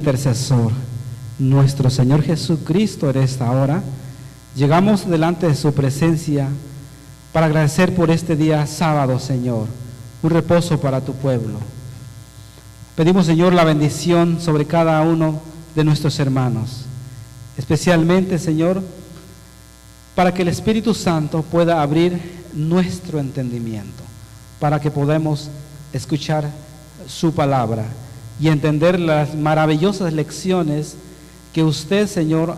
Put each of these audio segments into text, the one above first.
intercesor, nuestro Señor Jesucristo, en esta hora, llegamos delante de su presencia para agradecer por este día sábado, Señor, un reposo para tu pueblo. Pedimos, Señor, la bendición sobre cada uno de nuestros hermanos, especialmente, Señor, para que el Espíritu Santo pueda abrir nuestro entendimiento, para que podamos escuchar su palabra y entender las maravillosas lecciones que usted, Señor,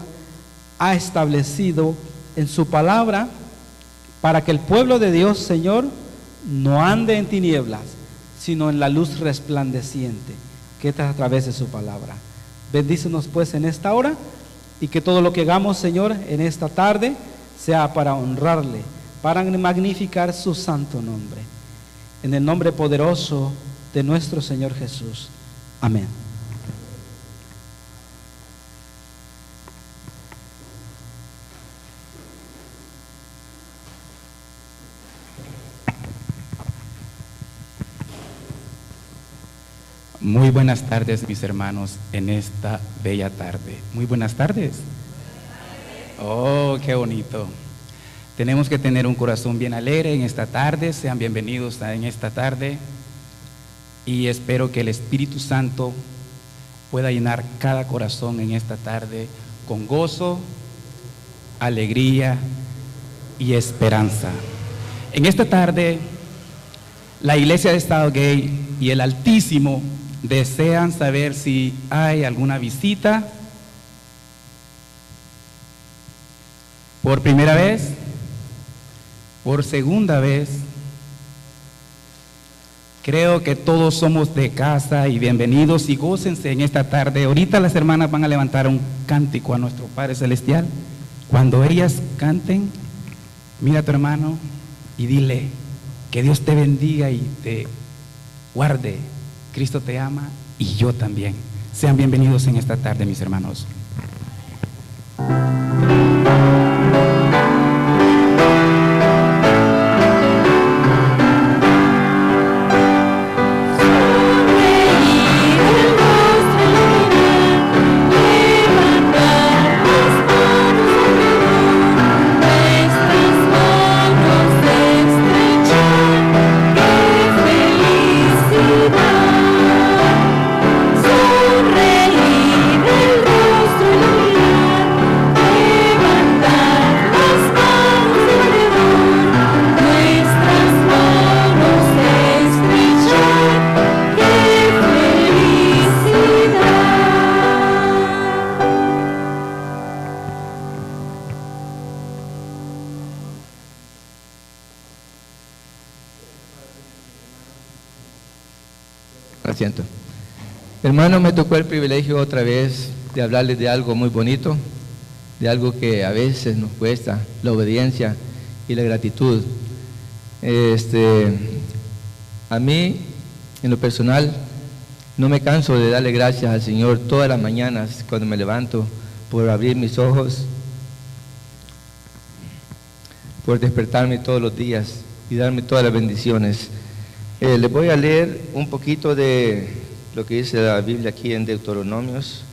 ha establecido en su palabra, para que el pueblo de Dios, Señor, no ande en tinieblas, sino en la luz resplandeciente, que está a través de su palabra. Bendícenos pues en esta hora, y que todo lo que hagamos, Señor, en esta tarde, sea para honrarle, para magnificar su santo nombre. En el nombre poderoso de nuestro Señor Jesús. Amén. Muy buenas tardes, mis hermanos, en esta bella tarde. Muy buenas tardes. Oh, qué bonito. Tenemos que tener un corazón bien alegre en esta tarde. Sean bienvenidos en esta tarde. Y espero que el Espíritu Santo pueda llenar cada corazón en esta tarde con gozo, alegría y esperanza. En esta tarde, la Iglesia de Estado Gay y el Altísimo desean saber si hay alguna visita por primera vez, por segunda vez. Creo que todos somos de casa y bienvenidos, y gócense en esta tarde. Ahorita las hermanas van a levantar un cántico a nuestro Padre Celestial. Cuando ellas canten, mira a tu hermano y dile: que Dios te bendiga y te guarde. Cristo te ama y yo también. Sean bienvenidos en esta tarde, mis hermanos. Asiento. Hermano, me tocó el privilegio otra vez de hablarles de algo muy bonito, de algo que a veces nos cuesta, la obediencia y la gratitud. A mí, en lo personal, no me canso de darle gracias al Señor todas las mañanas cuando me levanto, por abrir mis ojos, por despertarme todos los días y darme todas las bendiciones. Les voy a leer un poquito de lo que dice la Biblia aquí en Deuteronomios.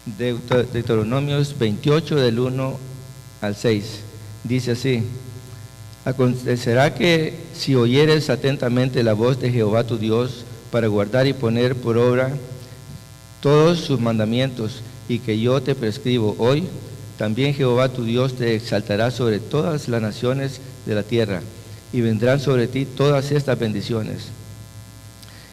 Deuteronomios 28, del 1 al 6. Dice así: acontecerá que si oyeres atentamente la voz de Jehová tu Dios, para guardar y poner por obra todos sus mandamientos, y que yo te prescribo hoy, también Jehová tu Dios te exaltará sobre todas las naciones de la tierra, y vendrán sobre ti todas estas bendiciones,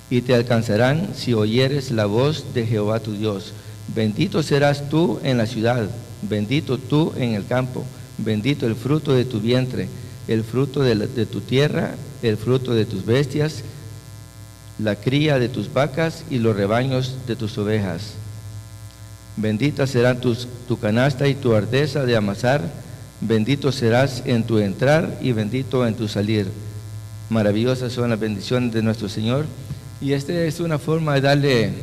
y te alcanzarán si oyeres la voz de Jehová tu Dios. Bendito serás tú en la ciudad, bendito tú en el campo, bendito el fruto de tu vientre, el fruto de tu tierra, el fruto de tus bestias, la cría de tus vacas y los rebaños de tus ovejas. Bendita será tu canasta y tu arteza de amasar, bendito serás en tu entrar y bendito en tu salir. Maravillosas son las bendiciones de nuestro Señor, y esta es una forma de darle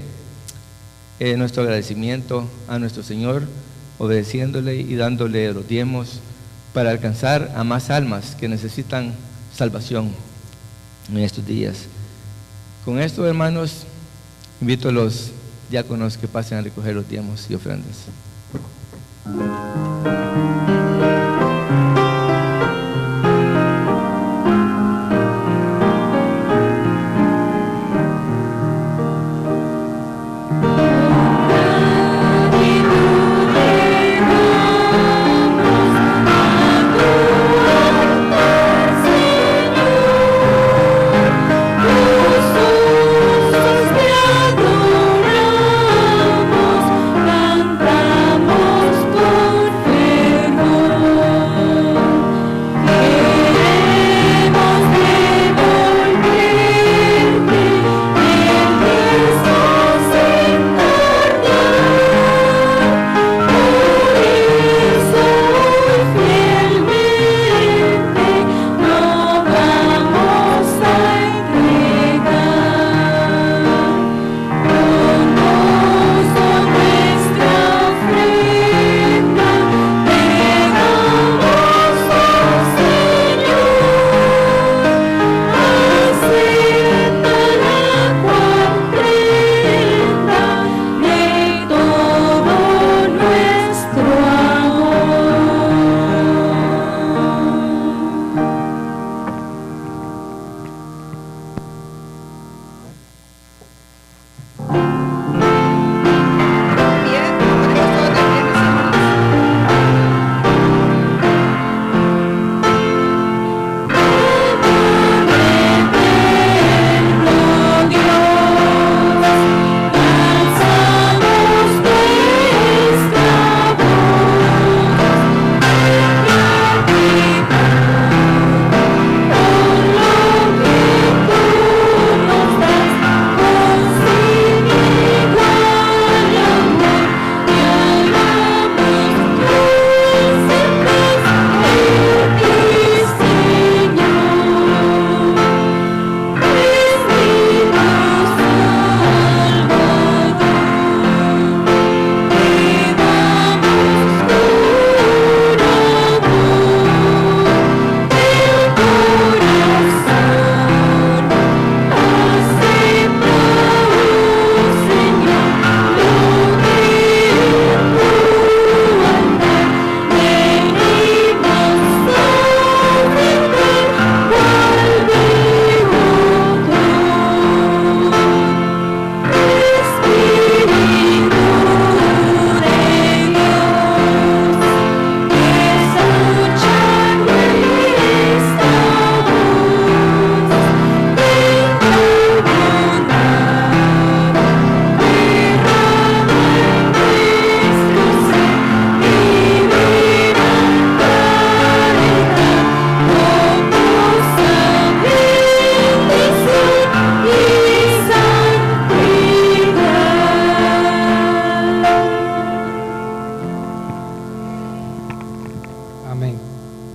nuestro agradecimiento a nuestro Señor, obedeciéndole y dándole los diezmos para alcanzar a más almas que necesitan salvación. en estos días. Con esto, hermanos, invito a los diáconos que pasen a recoger los diezmos y ofrendas.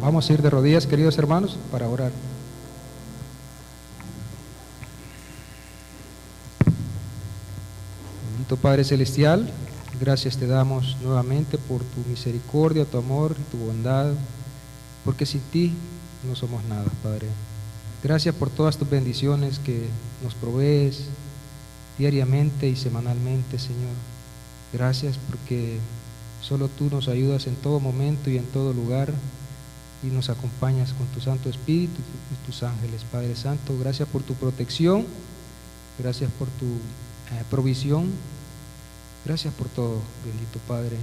Vamos a ir de rodillas, queridos hermanos, para orar. Bendito Padre Celestial, gracias te damos nuevamente por tu misericordia, tu amor, tu bondad, porque sin ti no somos nada, Padre. Gracias por todas tus bendiciones que nos provees diariamente y semanalmente, Señor. Gracias porque solo tú nos ayudas en todo momento y en todo lugar y nos acompañas con tu Santo Espíritu y tus ángeles, Padre Santo. Gracias por tu protección, gracias por tu provisión, gracias por todo, bendito Padre.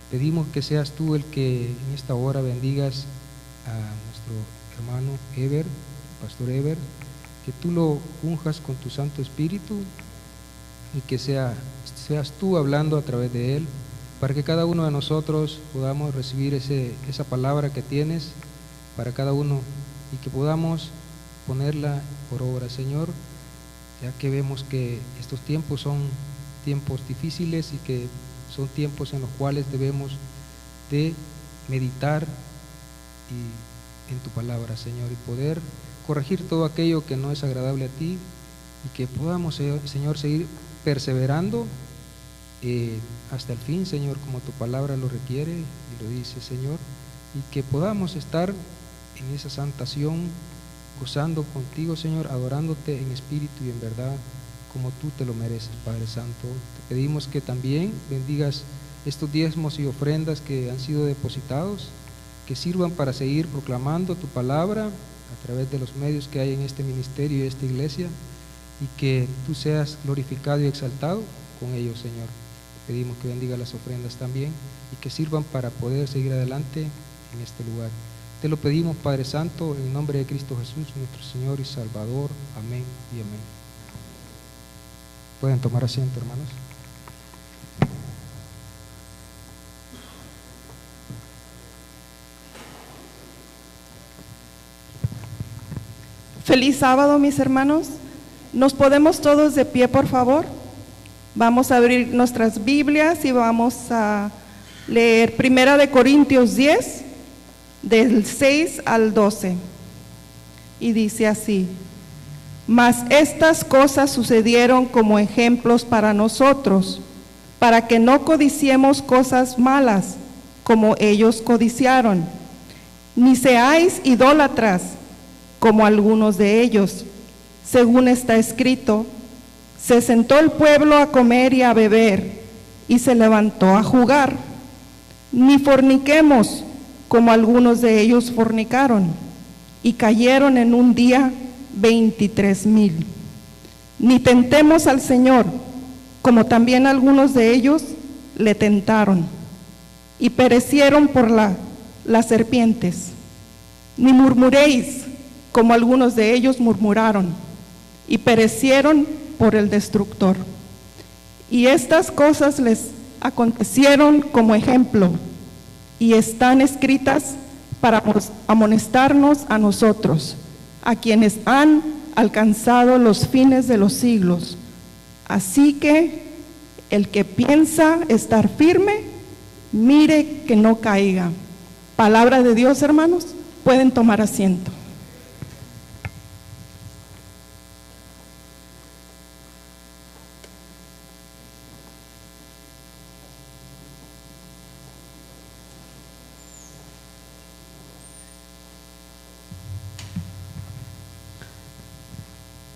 Pedimos que seas tú el que en esta hora bendigas a nuestro hermano Eber, Pastor Eber, que tú lo unjas con tu Santo Espíritu y que seas tú hablando a través de él, para que cada uno de nosotros podamos recibir esa palabra que tienes para cada uno y que podamos ponerla por obra, Señor, ya que vemos que estos tiempos son tiempos difíciles y que son tiempos en los cuales debemos de meditar en tu palabra, Señor, y poder corregir todo aquello que no es agradable a ti y que podamos, Señor, seguir perseverando hasta el fin, Señor, como tu palabra lo requiere y lo dice, Señor, y que podamos estar en esa santación gozando contigo, Señor, adorándote en espíritu y en verdad, como tú te lo mereces, Padre Santo. Te pedimos que también bendigas estos diezmos y ofrendas que han sido depositados, que sirvan para seguir proclamando tu palabra a través de los medios que hay en este ministerio y esta iglesia, y que tú seas glorificado y exaltado con ellos, Señor. Te pedimos que bendiga las ofrendas también y que sirvan para poder seguir adelante en este lugar. Te lo pedimos, Padre Santo, en el nombre de Cristo Jesús, nuestro Señor y Salvador. Amén y amén. Pueden tomar asiento, hermanos. Feliz sábado, mis hermanos. ¿Nos podemos todos de pie, por favor? Vamos a abrir nuestras Biblias y vamos a leer 1 Corintios 10, del 6 al 12. Y dice así: mas estas cosas sucedieron como ejemplos para nosotros, para que no codiciemos cosas malas, como ellos codiciaron, ni seáis idólatras, como algunos de ellos. Según está escrito, se sentó el pueblo a comer y a beber, y se levantó a jugar. Ni forniquemos, como algunos de ellos fornicaron, y cayeron en un día 23,000. Ni tentemos al Señor, como también algunos de ellos le tentaron, y perecieron por las serpientes. Ni murmuréis, como algunos de ellos murmuraron, y perecieron por el destructor. Y estas cosas les acontecieron como ejemplo, y están escritas para amonestarnos a nosotros, a quienes han alcanzado los fines de los siglos. Así que el que piensa estar firme, mire que no caiga. Palabra de Dios, hermanos. Pueden tomar asiento.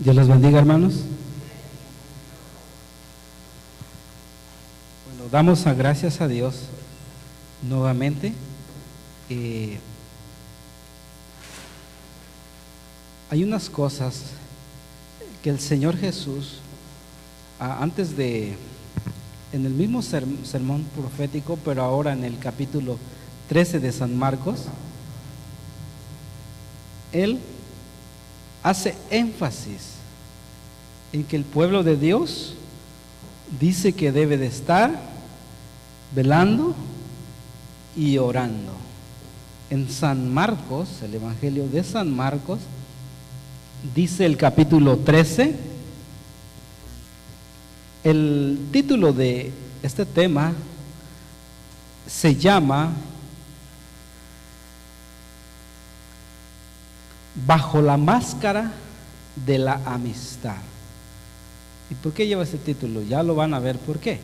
Dios los bendiga, hermanos. Bueno, damos gracias a Dios nuevamente. Hay unas cosas que el Señor Jesús, en el mismo sermón profético, pero ahora en el capítulo 13 de San Marcos, Él hace énfasis en que el pueblo de Dios dice que debe de estar velando y orando. En San Marcos, el Evangelio de San Marcos, dice el capítulo 13, el título de este tema se llama Bajo la máscara de la amistad. ¿Y por qué lleva ese título? Ya lo van a ver por qué.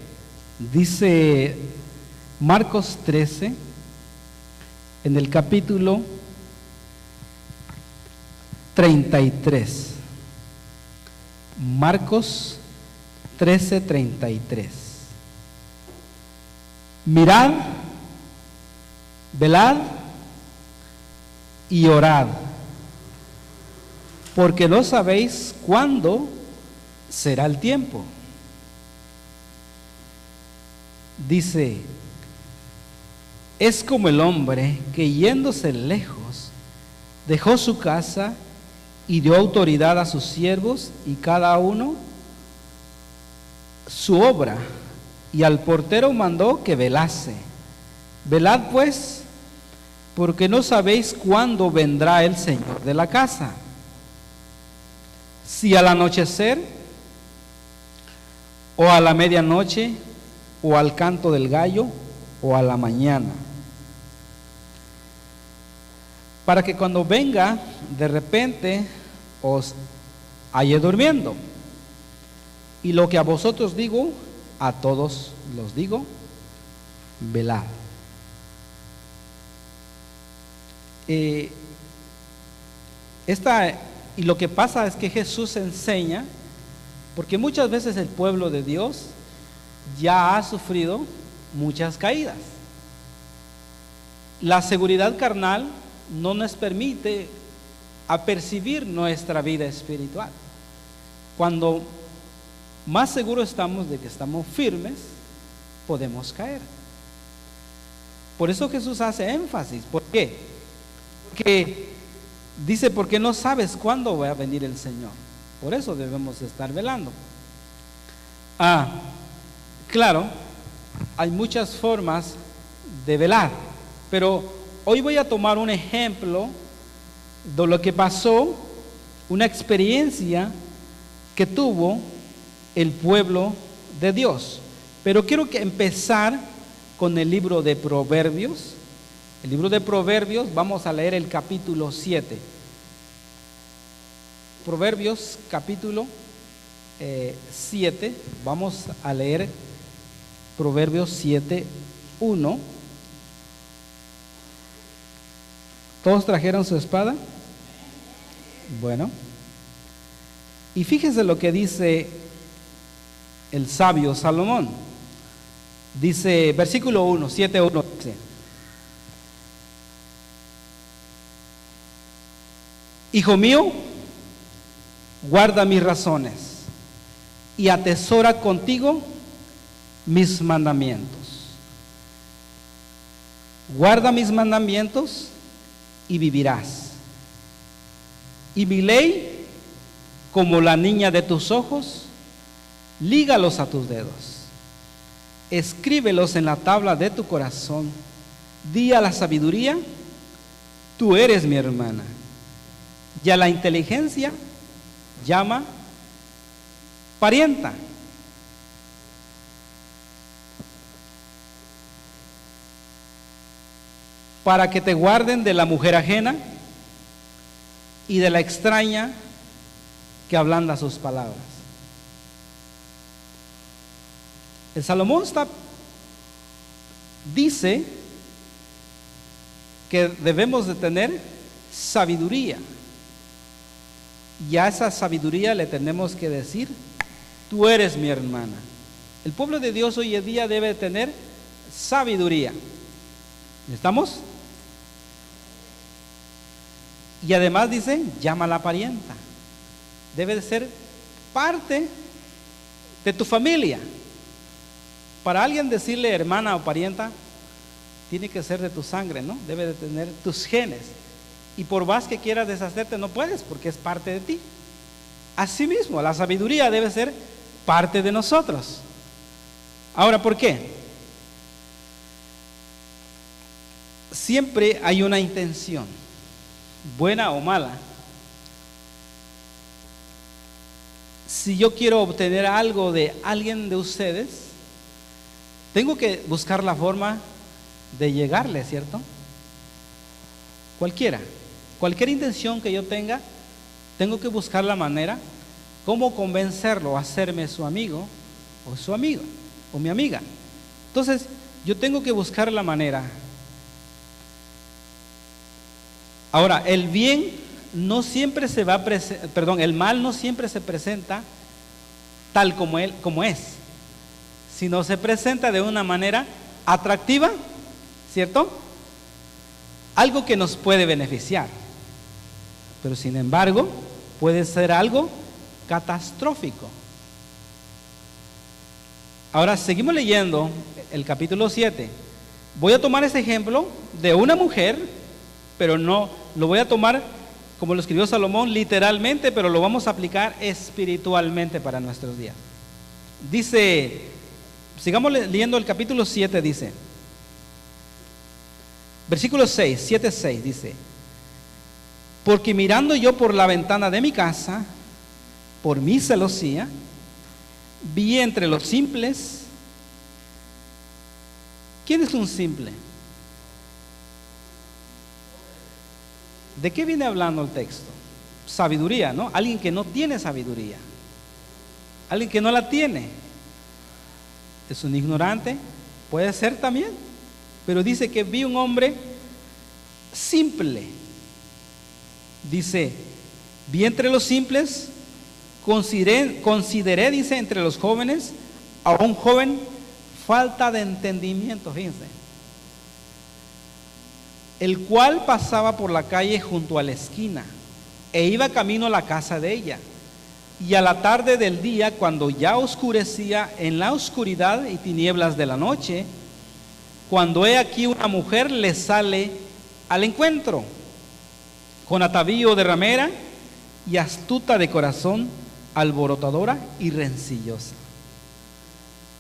Dice Marcos 13, en el capítulo 33. Marcos 13, 33. Mirad, velad y orad, porque no sabéis cuándo será el tiempo. Dice, es como el hombre que yéndose lejos dejó su casa y dio autoridad a sus siervos y cada uno su obra, y al portero mandó que velase. Velad pues, porque no sabéis cuándo vendrá el Señor de la casa, si al anochecer, o a la medianoche, o al canto del gallo, o a la mañana, para que cuando venga de repente os halle durmiendo. Y lo que a vosotros digo, a todos los digo, velad. Y lo que pasa es que Jesús enseña, porque muchas veces el pueblo de Dios ya ha sufrido muchas caídas. La seguridad carnal no nos permite apercibir nuestra vida espiritual. Cuando más seguros estamos de que estamos firmes, podemos caer. Por eso Jesús hace énfasis. ¿Por qué? Porque dice, porque no sabes cuándo va a venir el Señor. Por eso debemos estar velando. Claro, hay muchas formas de velar, pero hoy voy a tomar un ejemplo de lo que pasó, una experiencia que tuvo el pueblo de Dios. Pero quiero empezar con el libro de Proverbios. El libro de Proverbios, vamos a leer el capítulo 7. Proverbios capítulo 7, vamos a leer Proverbios 7, 1. ¿Todos trajeron su espada? Bueno. Y fíjese lo que dice el sabio Salomón. Dice, versículo 1, 7, 1, dice: Hijo mío, guarda mis razones y atesora contigo mis mandamientos. Guarda mis mandamientos y vivirás. Y mi ley, como la niña de tus ojos, lígalos a tus dedos. Escríbelos en la tabla de tu corazón. Di a la sabiduría, tú eres mi hermana. Y a la inteligencia llama parienta. Para que te guarden de la mujer ajena y de la extraña que ablanda sus palabras. El Salomón dice que debemos de tener sabiduría, y a esa sabiduría le tenemos que decir, tú eres mi hermana. El pueblo de Dios hoy en día debe tener sabiduría. ¿Estamos? Y además dice, llama a la parienta. Debe de ser parte de tu familia. Para alguien decirle hermana o parienta, tiene que ser de tu sangre, ¿no? Debe de tener tus genes. Y por más que quieras deshacerte, no puedes, porque es parte de ti. Asimismo, la sabiduría debe ser parte de nosotros. Ahora, ¿por qué? Siempre hay una intención, buena o mala. Si yo quiero obtener algo de alguien de ustedes, tengo que buscar la forma de llegarle, ¿cierto? Cualquier intención que yo tenga, tengo que buscar la manera cómo convencerlo a hacerme su amigo o su amiga o mi amiga. Entonces, yo tengo que buscar la manera. Ahora, el bien no siempre se va a el mal no siempre se presenta tal como es, sino se presenta de una manera atractiva, ¿cierto? Algo que nos puede beneficiar, pero sin embargo puede ser algo catastrófico. Ahora seguimos leyendo el capítulo 7. Voy a tomar ese ejemplo de una mujer, pero no lo voy a tomar como lo escribió Salomón literalmente, pero lo vamos a aplicar espiritualmente para nuestros días. Dice, sigamos leyendo el capítulo 7, dice, versículo 6, 7, 6, dice: porque mirando yo por la ventana de mi casa, por mi celosía, vi entre los simples. ¿Quién es un simple? ¿De qué viene hablando el texto? Sabiduría, ¿no? Alguien que no tiene sabiduría, alguien que no la tiene. Es un ignorante, puede ser también, pero dice que vi un hombre simple. Dice, Vi entre los simples, consideré, dice, entre los jóvenes, a un joven falta de entendimiento, fíjense, el cual pasaba por la calle junto a la esquina e iba camino a la casa de ella. Y a la tarde del día, cuando ya oscurecía, en la oscuridad y tinieblas de la noche, cuando he aquí una mujer le sale al encuentro, con atavío de ramera y astuta de corazón, alborotadora y rencillosa.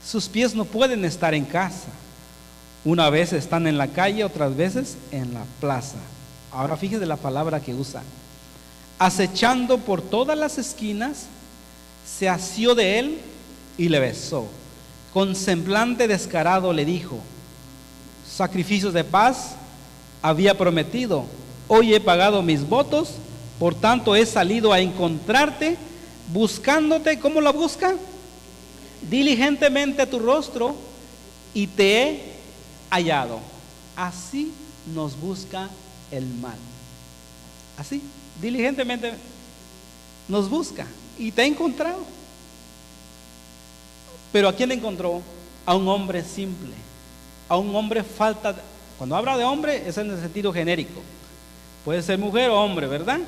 Sus pies no pueden estar en casa. Una vez están en la calle, otras veces en la plaza. Ahora fíjese la palabra que usa. Acechando por todas las esquinas, se asió de él y le besó. Con semblante descarado le dijo: sacrificios de paz había prometido, hoy he pagado mis votos, por tanto he salido a encontrarte, buscándote. ¿Cómo la busca? Diligentemente tu rostro, y te he hallado. Así nos busca el mal. Así, diligentemente nos busca y te ha encontrado. Pero ¿a quién encontró? A un hombre simple, a un hombre cuando habla de hombre es en el sentido genérico, puede ser mujer o hombre, ¿verdad?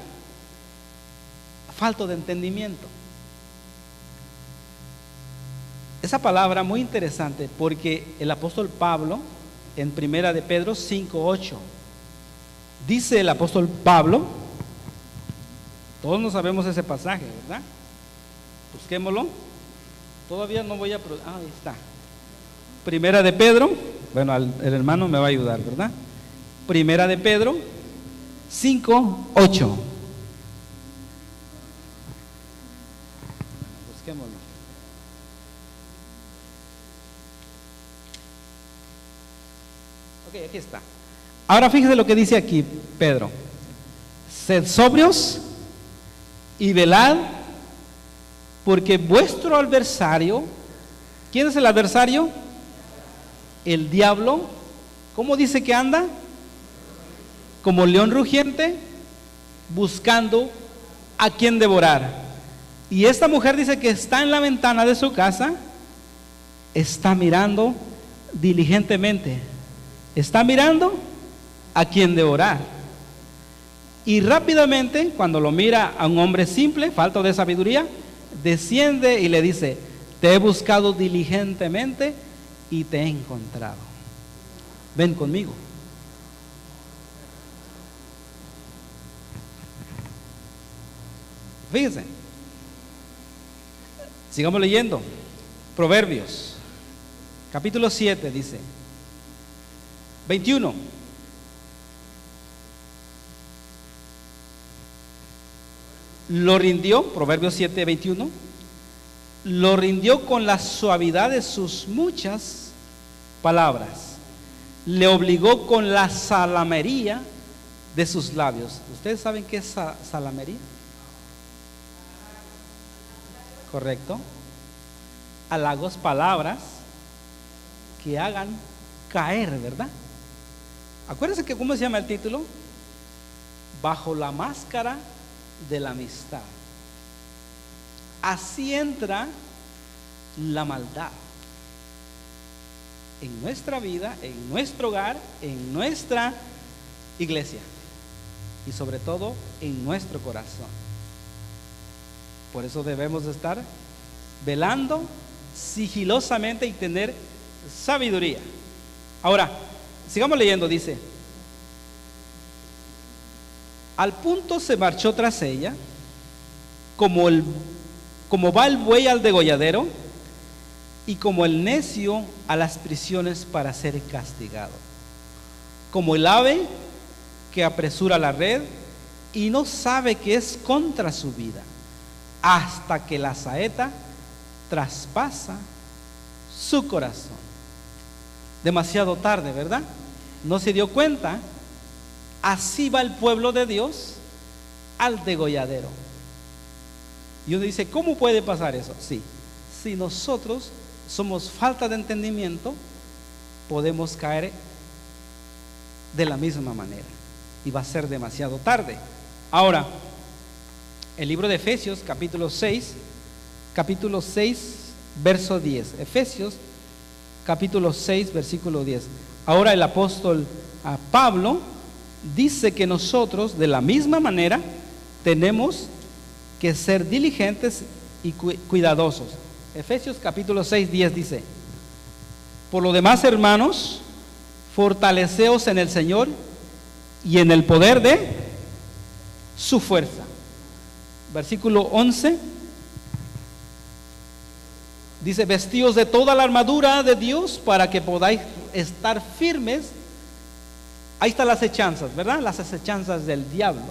Falto de entendimiento. Esa palabra muy interesante, porque el apóstol Pablo en primera de Pedro 5:8 dice el apóstol Pablo, todos no sabemos ese pasaje, ¿verdad? Busquémoslo. Todavía no voy a... ahí está. Primera de Pedro, bueno, el hermano me va a ayudar, ¿verdad? Primera de Pedro 5:8. Busquémoslo. Ok, aquí está. Ahora fíjese lo que dice aquí Pedro: sed sobrios y velad, porque vuestro adversario, ¿quién es el adversario? El diablo. ¿Cómo dice que anda? Como león rugiente, buscando a quien devorar. Y esta mujer dice que está en la ventana de su casa, está mirando diligentemente, está mirando a quien devorar. Y rápidamente, cuando lo mira a un hombre simple, falto de sabiduría, desciende y le dice: te he buscado diligentemente y te he encontrado. Ven conmigo. Fíjense, sigamos leyendo. Proverbios capítulo 7 dice 21. Lo rindió, Proverbios 7, 21, lo rindió con la suavidad de sus muchas palabras, le obligó con la salamería de sus labios. ¿Ustedes saben qué es salamería? Correcto. Halagos, palabras que hagan caer, ¿verdad? Acuérdense que, ¿cómo se llama el título? Bajo la máscara de la amistad. Así entra la maldad en nuestra vida, en nuestro hogar, en nuestra iglesia y sobre todo en nuestro corazón. Por eso debemos de estar velando sigilosamente y tener sabiduría. Ahora, sigamos leyendo. Dice: al punto se marchó tras ella, como va el buey al degolladero, y como el necio a las prisiones para ser castigado, como el ave que apresura la red y no sabe que es contra su vida, hasta que la saeta traspasa su corazón. Demasiado tarde, ¿verdad? No se dio cuenta. Así va el pueblo de Dios al degolladero. Y uno dice: ¿cómo puede pasar eso? Sí, si nosotros somos falta de entendimiento, podemos caer de la misma manera y va a ser demasiado tarde. Ahora, el libro de Efesios, capítulo 6, verso 10. Efesios, capítulo 6, versículo 10. Ahora el apóstol Pablo dice que nosotros, de la misma manera, tenemos que ser diligentes y cuidadosos. Efesios capítulo 6, 10 dice: por lo demás, hermanos, fortaleceos en el Señor y en el poder de su fuerza. Versículo 11 dice: vestíos de toda la armadura de Dios para que podáis estar firmes. Ahí están las acechanzas, ¿verdad? Las acechanzas del diablo.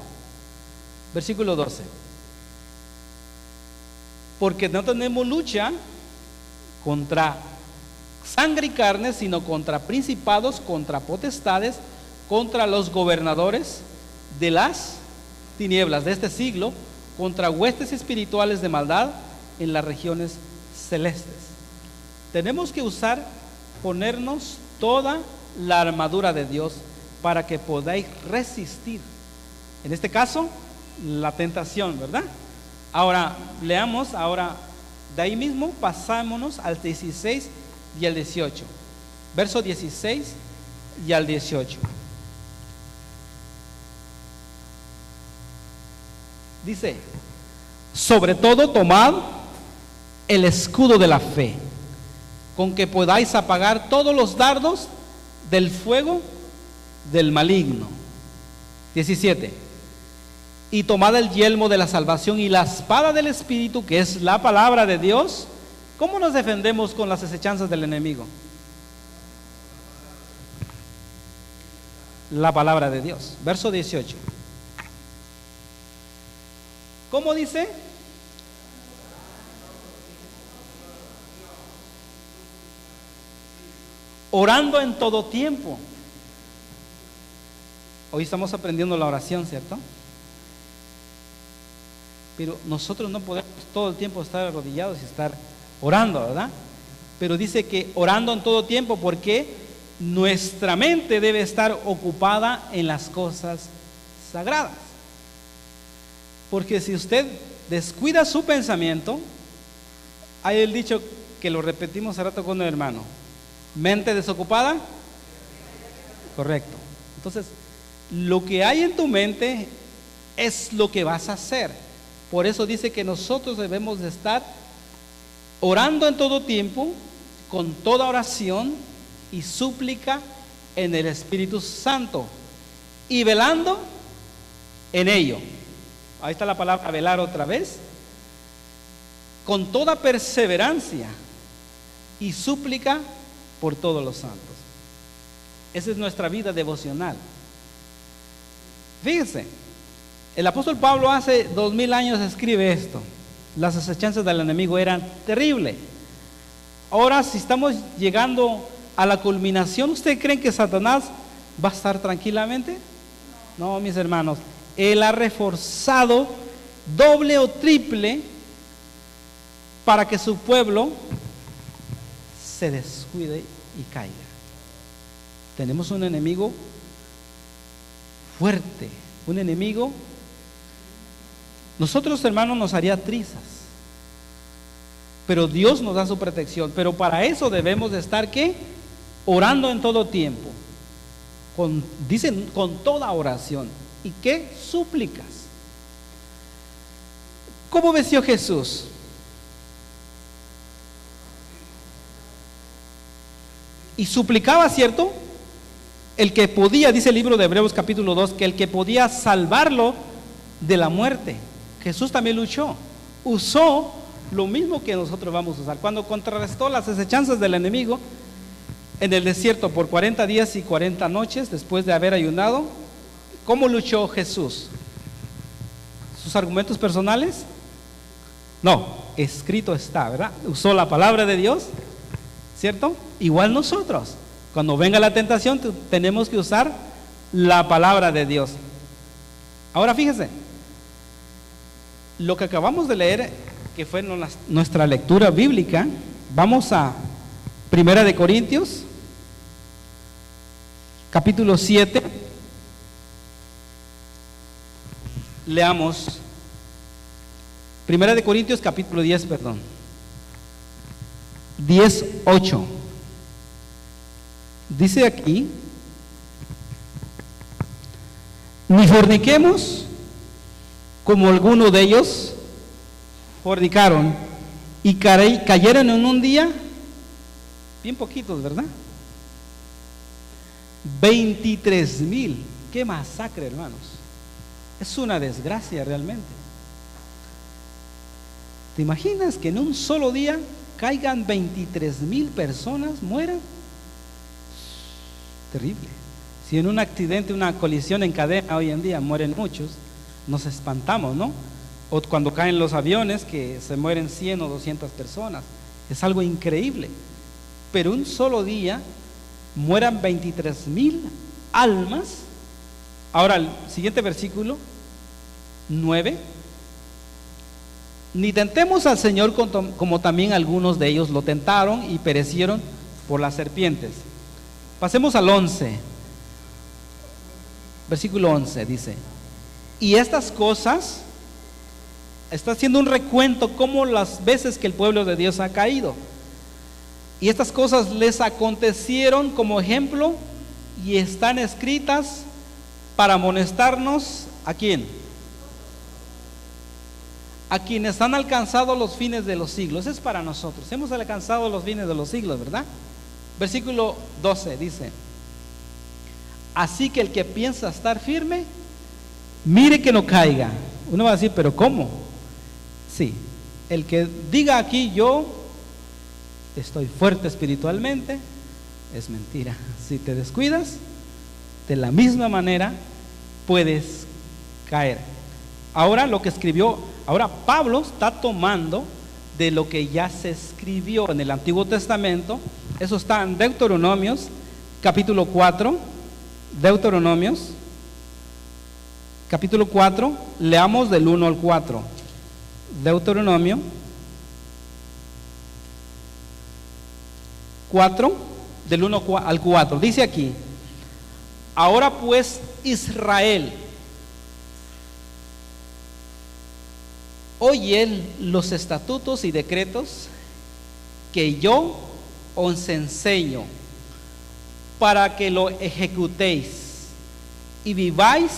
Versículo 12: porque no tenemos lucha contra sangre y carne, sino contra principados, contra potestades, contra los gobernadores de las tinieblas de este siglo, contra huestes espirituales de maldad en las regiones celestes. Tenemos que ponernos toda la armadura de Dios para que podáis resistir, en este caso, la tentación, ¿verdad? Ahora, leamos, de ahí mismo pasámonos al 16 y al 18. Verso 16 y al 18. Dice: sobre todo tomad el escudo de la fe, con que podáis apagar todos los dardos del fuego del maligno. 17. Y tomad el yelmo de la salvación y la espada del Espíritu, que es la palabra de Dios. ¿Cómo nos defendemos con las acechanzas del enemigo? La palabra de Dios. Verso 18. ¿Cómo dice? Orando en todo tiempo. Hoy estamos aprendiendo la oración, ¿cierto? Pero nosotros no podemos todo el tiempo estar arrodillados y estar orando, ¿verdad? Pero dice que orando en todo tiempo, porque nuestra mente debe estar ocupada en las cosas sagradas. Porque si usted descuida su pensamiento, hay el dicho que lo repetimos hace rato con el hermano: mente desocupada. Correcto. Entonces, lo que hay en tu mente es lo que vas a hacer. Por eso dice que nosotros debemos de estar orando en todo tiempo, con toda oración y súplica en el Espíritu Santo, y velando en ello. Ahí está la palabra velar otra vez. Con toda perseverancia y súplica por todos los santos. Esa es nuestra vida devocional. Fíjense, el apóstol Pablo hace 2000 años escribe esto: las acechanzas del enemigo eran terribles. Ahora, si estamos llegando a la culminación, ¿ustedes creen que Satanás va a estar tranquilamente? No, mis hermanos, él ha reforzado doble o triple para que su pueblo se descuide y caiga. Tenemos un enemigo fuerte, un enemigo. Nosotros, hermanos, nos haría trizas, pero Dios nos da su protección. Pero para eso debemos de estar, ¿qué? Orando en todo tiempo, dicen con toda oración. ¿Y qué? Súplicas. ¿Cómo venció Jesús? Y suplicaba, ¿cierto? El que podía, dice el libro de Hebreos capítulo 2, que el que podía salvarlo de la muerte. Jesús también luchó, usó lo mismo que nosotros vamos a usar. Cuando contrarrestó las acechanzas del enemigo en el desierto por 40 días y 40 noches, después de haber ayunado, ¿cómo luchó Jesús? ¿Sus argumentos personales? No, escrito está, ¿verdad? Usó la palabra de Dios, ¿cierto? Igual nosotros, cuando venga la tentación, tenemos que usar la palabra de Dios. Ahora fíjese, lo que acabamos de leer, que fue nuestra lectura bíblica, vamos a 1 de Corintios, capítulo 7, leamos Primera de Corintios capítulo 10, perdón. 10:8. Dice aquí: ni forniquemos como algunos de ellos fornicaron y cayeron en un día, bien poquitos, ¿verdad? 23,000. Qué masacre, hermanos. Es una desgracia realmente. ¿Te imaginas que en un solo día caigan 23,000 personas, mueran? Terrible. Si en un accidente, una colisión en cadena hoy en día mueren muchos, nos espantamos, ¿no? O cuando caen los aviones que se mueren 100 o 200 personas. Es algo increíble. Pero un solo día mueran 23,000 almas. Ahora el siguiente versículo 9: ni tentemos al Señor como también algunos de ellos lo tentaron y perecieron por las serpientes. Pasemos al 11, versículo 11, dice: y estas cosas, está haciendo un recuento como las veces que el pueblo de Dios ha caído. Y estas cosas les acontecieron como ejemplo y están escritas para amonestarnos, ¿a quién? A quienes han alcanzado los fines de los siglos. Es para nosotros, hemos alcanzado los fines de los siglos, ¿verdad? Versículo 12 dice: así que el que piensa estar firme, mire que no caiga. Uno va a decir, ¿pero cómo? Sí, el que diga aquí, yo estoy fuerte espiritualmente, es mentira. Si te descuidas, de la misma manera puedes caer. Ahora lo que escribió, ahora Pablo está tomando de lo que ya se escribió en el Antiguo Testamento. Eso está en Deuteronomios capítulo 4. Deuteronomios capítulo 4, leamos del 1 al 4. Deuteronomio 4, del 1 al 4. Dice aquí: ahora pues, Israel, oye los estatutos y decretos que yo os enseño, para que lo ejecutéis y viváis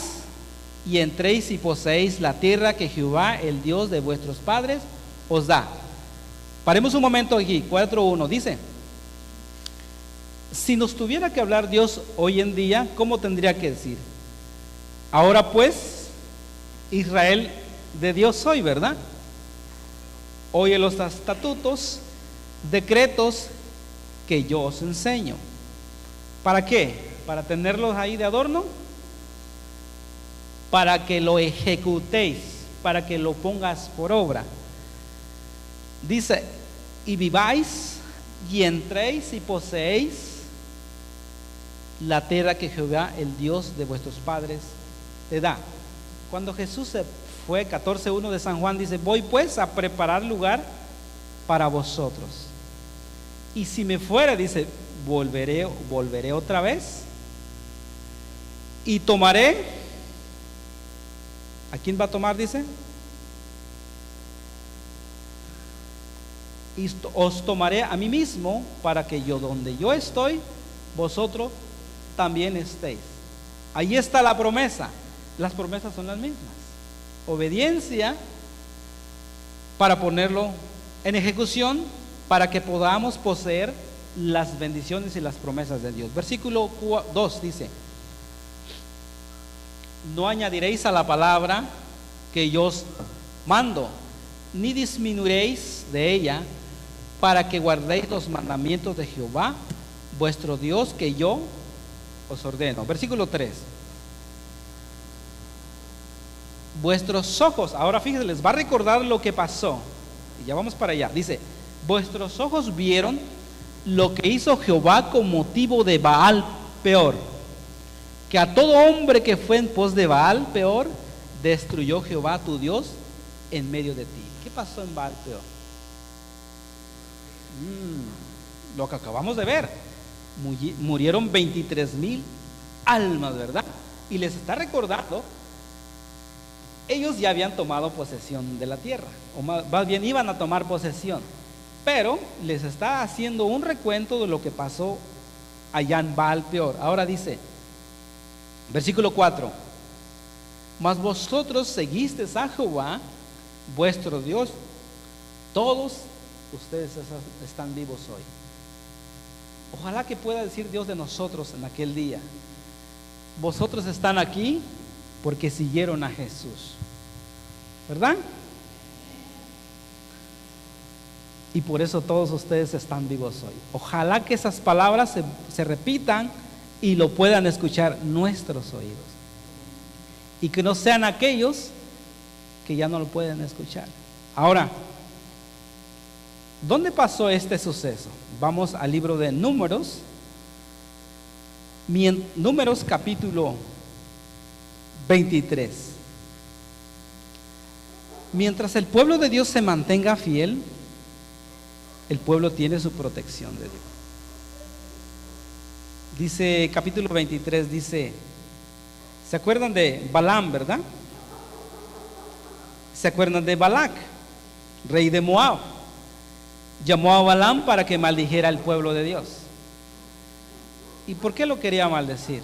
y entréis y poseéis la tierra que Jehová, el Dios de vuestros padres, os da. Paremos un momento aquí. 4:1 dice: si nos tuviera que hablar Dios hoy en día, ¿cómo tendría que decir? Ahora pues, Israel de Dios soy, ¿verdad? Oye los estatutos, decretos que yo os enseño. ¿Para qué? ¿Para tenerlos ahí de adorno? Para que lo ejecutéis, para que lo pongas por obra. Dice: y viváis y entréis y poseéis la tierra que Jehová, el Dios de vuestros padres, te da. Cuando Jesús se fue, 14:1 de San Juan dice: voy pues a preparar lugar para vosotros, y si me fuera, dice, volveré otra vez y tomaré. ¿A quién va a tomar? Dice: y os tomaré a mí mismo, para que yo, donde yo estoy, vosotros también estéis. Ahí está la promesa. Las promesas son las mismas: obediencia para ponerlo en ejecución, para que podamos poseer las bendiciones y las promesas de Dios. Versículo 2 dice: no añadiréis a la palabra que yo os mando, ni disminuiréis de ella, para que guardéis los mandamientos de Jehová vuestro Dios, que yo os ordeno. Versículo 3: vuestros ojos, ahora fíjense, les va a recordar lo que pasó, y ya vamos para allá. Dice: vuestros ojos vieron lo que hizo Jehová con motivo de Baal Peor, que a todo hombre que fue en pos de Baal Peor destruyó Jehová tu Dios en medio de ti. ¿Qué pasó en Baal Peor? Lo que acabamos de ver. Murieron 23,000 almas, ¿verdad? Y les está recordando ellos ya habían tomado posesión de la tierra, o más bien iban a tomar posesión, pero les está haciendo un recuento de lo que pasó allá en Baal Peor. Ahora dice, versículo 4: mas vosotros seguisteis a Jehová, vuestro Dios, todos ustedes están vivos hoy. Ojalá que pueda decir Dios de nosotros en aquel día: vosotros están aquí porque siguieron a Jesús, ¿verdad? Y por eso todos ustedes están vivos hoy. Ojalá que esas palabras se repitan y lo puedan escuchar nuestros oídos, y que no sean aquellos que ya no lo pueden escuchar. Ahora, ¿dónde pasó este suceso? Vamos al libro de Números, Números capítulo 23. Mientras el pueblo de Dios se mantenga fiel, el pueblo tiene su protección de Dios. Dice capítulo 23, dice, ¿se acuerdan de Balaam, verdad? ¿Se acuerdan de Balac, rey de Moab? Llamó a Balaam para que maldijera al pueblo de Dios. ¿Y por qué lo quería maldecir?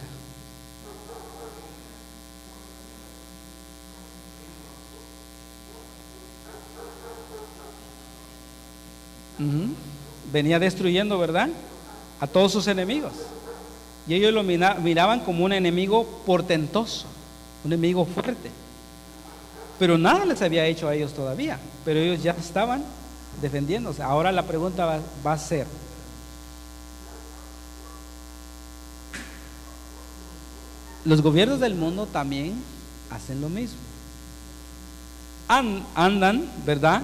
Venía destruyendo, ¿verdad?, a todos sus enemigos. Y ellos lo miraban como un enemigo portentoso, un enemigo fuerte. Pero nada les había hecho a ellos todavía, pero ellos ya estaban defendiéndose. Ahora la pregunta va a ser: los gobiernos del mundo también hacen lo mismo. Andan, ¿verdad?,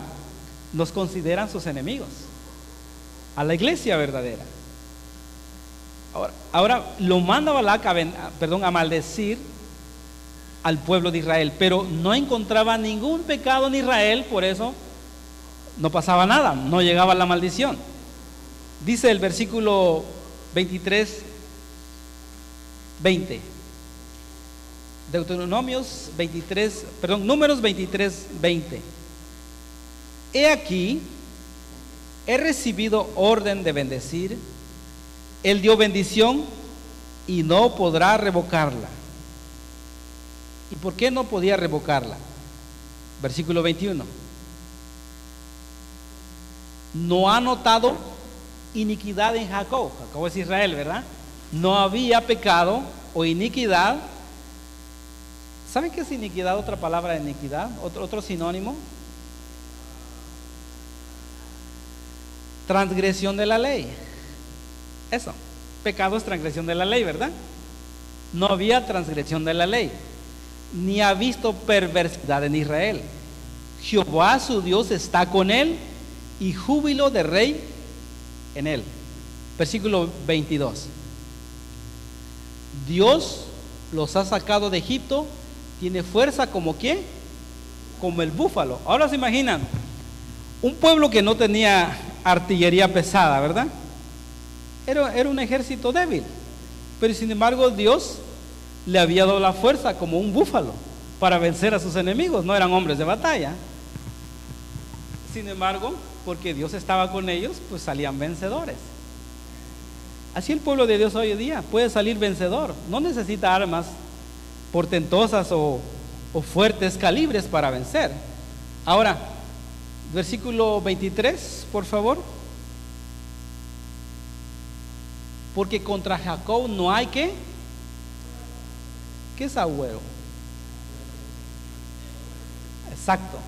nos consideran sus enemigos, a la iglesia verdadera. Ahora lo manda Balac a maldecir al pueblo de Israel, pero no encontraba ningún pecado en Israel, por eso no pasaba nada, no llegaba la maldición. Dice el versículo 23, 20. Números 23, 20. He aquí, he recibido orden de bendecir. Él dio bendición y no podrá revocarla. ¿Y por qué no podía revocarla? Versículo 21. No ha notado iniquidad en Jacob. Jacob es Israel, ¿verdad? No había pecado o iniquidad. ¿Saben qué es iniquidad? Otra palabra de iniquidad, otro sinónimo. Transgresión de la ley. Eso, pecado es transgresión de la ley, ¿verdad? No había transgresión de la ley, ni ha visto perversidad en Israel. Jehová su Dios está con él, y júbilo de rey en él. Versículo 22. Dios los ha sacado de Egipto, tiene fuerza como ¿quién? Como el búfalo. Ahora se imaginan un pueblo que no tenía artillería pesada, ¿verdad? Era un ejército débil, pero sin embargo Dios le había dado la fuerza como un búfalo para vencer a sus enemigos. No eran hombres de batalla, sin embargo, porque Dios estaba con ellos, pues salían vencedores. Así el pueblo de Dios hoy en día puede salir vencedor, no necesita armas portentosas o fuertes calibres para vencer. Ahora, versículo 23, por favor. Porque contra Jacob no hay ¿qué? ¿Qué es agüero? Exacto.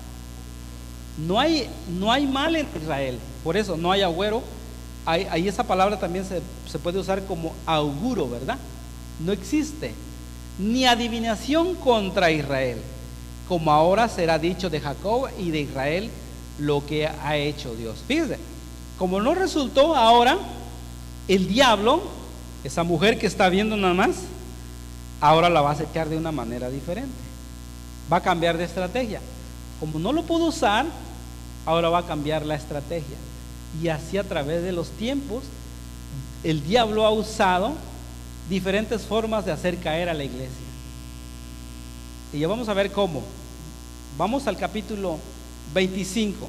No hay mal en Israel, por eso no hay agüero. Ahí esa palabra también se puede usar como auguro, ¿verdad? No existe ni adivinación contra Israel, como ahora será dicho de Jacob y de Israel lo que ha hecho Dios. Fíjense, como no resultó, ahora el diablo, esa mujer que está viendo nada más, ahora la va a acechar de una manera diferente. Va a cambiar de estrategia. Como no lo pudo usar, ahora va a cambiar la estrategia. Y así a través de los tiempos, el diablo ha usado diferentes formas de hacer caer a la iglesia. Y ya vamos a ver cómo. Vamos al capítulo 25.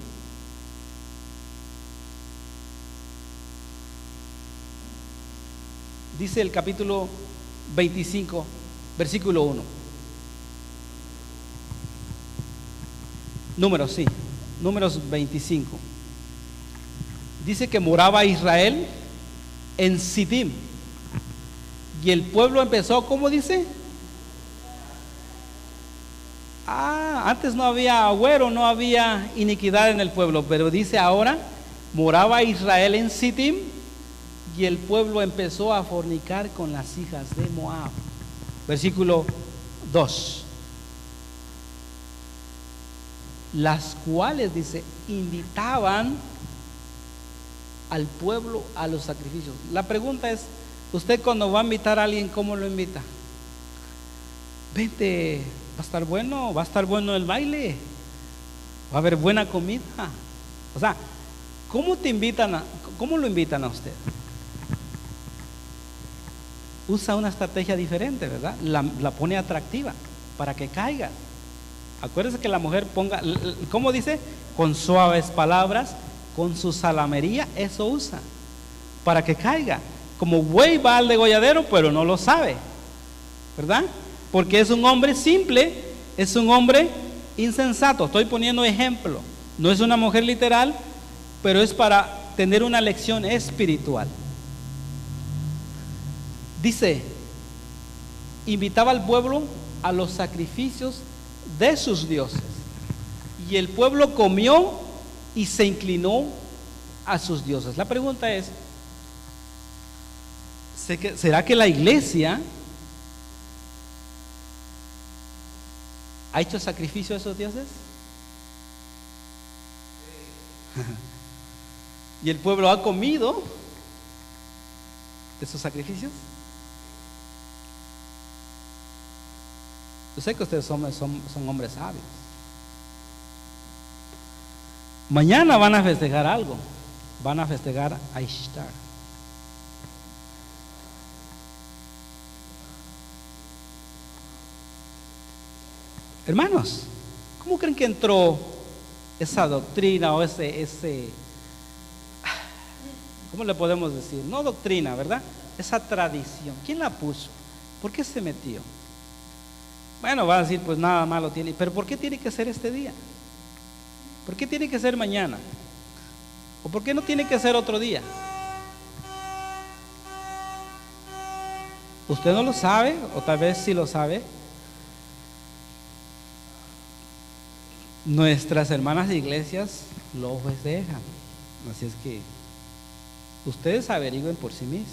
Dice el capítulo 25, versículo 1. Números 25. Dice que moraba Israel en Sidim. Y el pueblo empezó, ¿cómo dice? Antes no había agüero, no había iniquidad en el pueblo, pero dice ahora, moraba Israel en Sidim, y el pueblo empezó a fornicar con las hijas de Moab. Versículo 2. Las cuales, dice, invitaban al pueblo a los sacrificios. La pregunta es, usted cuando va a invitar a alguien, ¿cómo lo invita? Vente, va a estar bueno el baile, va a haber buena comida. O sea, ¿cómo lo invitan a usted? Usa una estrategia diferente, ¿verdad? La pone atractiva para que caiga. Acuérdese que la mujer ponga, ¿cómo dice? Con suaves palabras, con su salamería, eso usa para que caiga. Como buey va al degolladero, pero no lo sabe, ¿verdad? Porque es un hombre simple, es un hombre insensato. Estoy poniendo ejemplo, no es una mujer literal, pero es para tener una lección espiritual. Dice, invitaba al pueblo a los sacrificios de sus dioses, y el pueblo comió y se inclinó a sus dioses. La pregunta es, ¿será que la iglesia ha hecho sacrificio a esos dioses? ¿Y el pueblo ha comido de esos sacrificios? Yo sé que ustedes son hombres sabios. Mañana van a festejar algo. Van a festejar a Ishtar. Hermanos, ¿cómo creen que entró esa doctrina o ese ¿cómo le podemos decir? No doctrina, ¿verdad? Esa tradición. ¿Quién la puso? ¿Por qué se metió? Bueno, va a decir, pues nada malo tiene. Pero ¿por qué tiene que ser este día? ¿Por qué tiene que ser mañana? ¿O por qué no tiene que ser otro día? ¿Usted no lo sabe? O tal vez sí lo sabe. Nuestras hermanas de iglesias lo festejan. Así es que ustedes averigüen por sí mismos.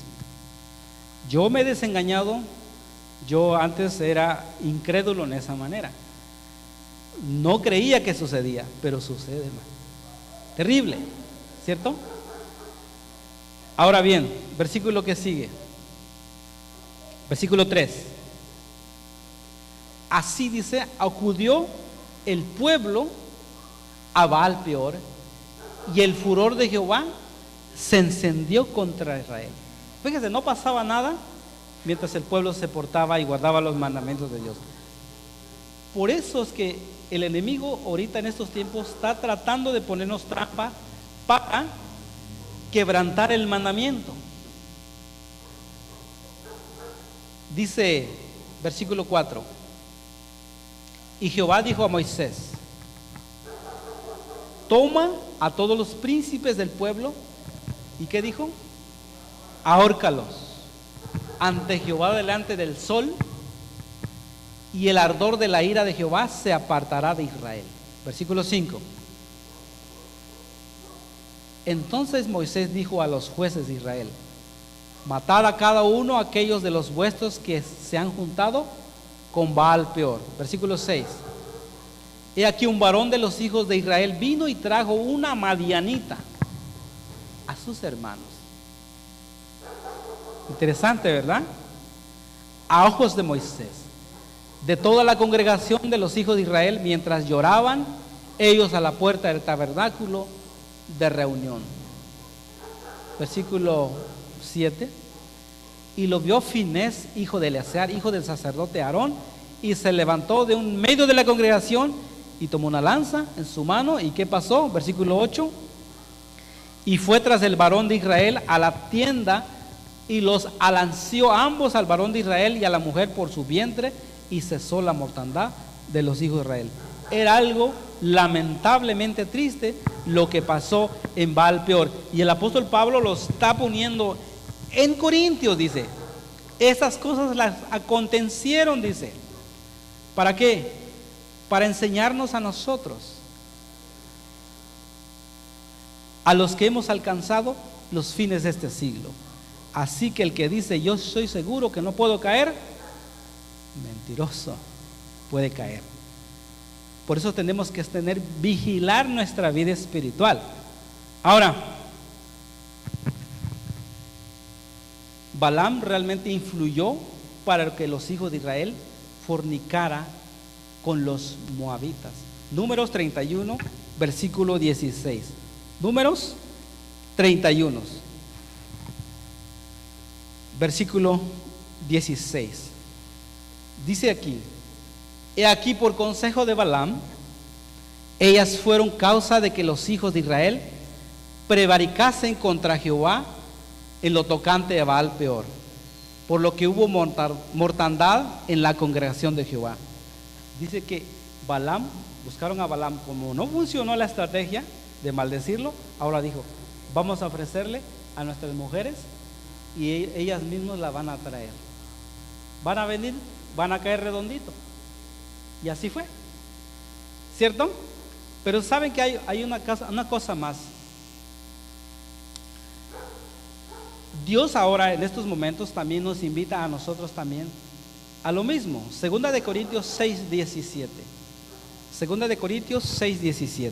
Yo me he desengañado. Yo antes era incrédulo en esa manera. No creía que sucedía, pero sucede, hermano. Terrible, ¿cierto? Ahora bien, versículo que sigue. Versículo 3. Así dice, acudió el pueblo a Baal Peor, y el furor de Jehová se encendió contra Israel. Fíjese, no pasaba nada mientras el pueblo se portaba y guardaba los mandamientos de Dios. Por eso es que el enemigo ahorita en estos tiempos está tratando de ponernos trampa para quebrantar el mandamiento. Dice versículo 4: y Jehová dijo a Moisés: toma a todos los príncipes del pueblo, ¿y qué dijo? Ahórcalos ante Jehová delante del sol, y el ardor de la ira de Jehová se apartará de Israel. Versículo 5. Entonces Moisés dijo a los jueces de Israel: matad a cada uno aquellos de los vuestros que se han juntado con Baal Peor. Versículo 6. He aquí un varón de los hijos de Israel vino y trajo una madianita a sus hermanos. Interesante, ¿verdad? A ojos de Moisés, de toda la congregación de los hijos de Israel, mientras lloraban ellos a la puerta del tabernáculo de reunión. Versículo 7. Y lo vio Finés, hijo de Eleazar, hijo del sacerdote Aarón, y se levantó de un medio de la congregación y tomó una lanza en su mano. ¿Y qué pasó? Versículo 8. Y fue tras el varón de Israel a la tienda y los alanceó ambos, al varón de Israel y a la mujer, por su vientre, y cesó la mortandad de los hijos de Israel. Era algo lamentablemente triste lo que pasó en Baal Peor. Y el apóstol Pablo lo está poniendo en Corintios, dice. Esas cosas las acontecieron, dice. ¿Para qué? Para enseñarnos a nosotros, a los que hemos alcanzado los fines de este siglo. Así que el que dice yo soy seguro que no puedo caer, mentiroso, puede caer. Por eso tenemos que vigilar nuestra vida espiritual. Ahora, Balaam realmente influyó para que los hijos de Israel fornicara con los moabitas. Números 31, versículo 16. Números 31, versículo 16. Dice aquí: he aquí, por consejo de Balaam, ellas fueron causa de que los hijos de Israel prevaricasen contra Jehová en lo tocante a Baal Peor, por lo que hubo mortandad en la congregación de Jehová. Dice que Balaam, buscaron a Balaam, como no funcionó la estrategia de maldecirlo, ahora dijo: vamos a ofrecerle a nuestras mujeres y ellas mismas la van a traer. Van a venir, van a caer redondito. Y así fue, ¿cierto? Pero saben que hay una cosa más. Dios ahora en estos momentos también nos invita a nosotros también a lo mismo. Segunda de Corintios 6:17. Segunda de Corintios 6:17.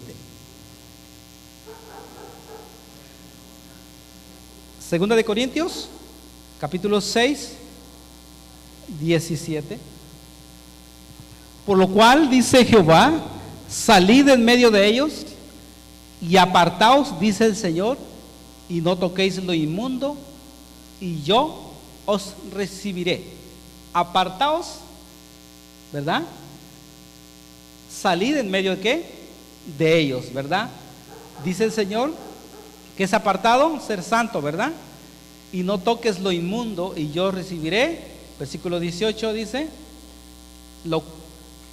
Segunda de Corintios, capítulo 6, 17. Por lo cual dice Jehová: salid en medio de ellos y apartaos, dice el Señor, y no toquéis lo inmundo, y yo os recibiré. Apartaos, ¿verdad? Salid en medio de ¿qué? De ellos, ¿verdad? Dice el Señor que es apartado, ser santo, ¿verdad? Y no toques lo inmundo, y yo recibiré. Versículo 18 dice: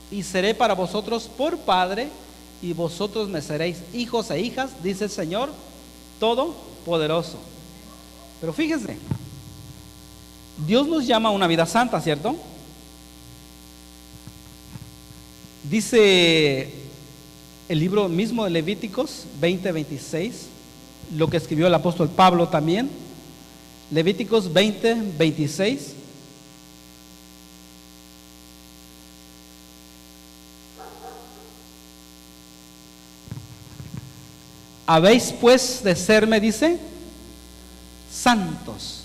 y seré para vosotros por padre, y vosotros me seréis hijos e hijas, dice el Señor Todopoderoso. Pero fíjense, Dios nos llama a una vida santa, ¿cierto? Dice el libro mismo de Levíticos 20:26, lo que escribió el apóstol Pablo también. Levíticos 20:26. Habéis pues de serme, dice, santos,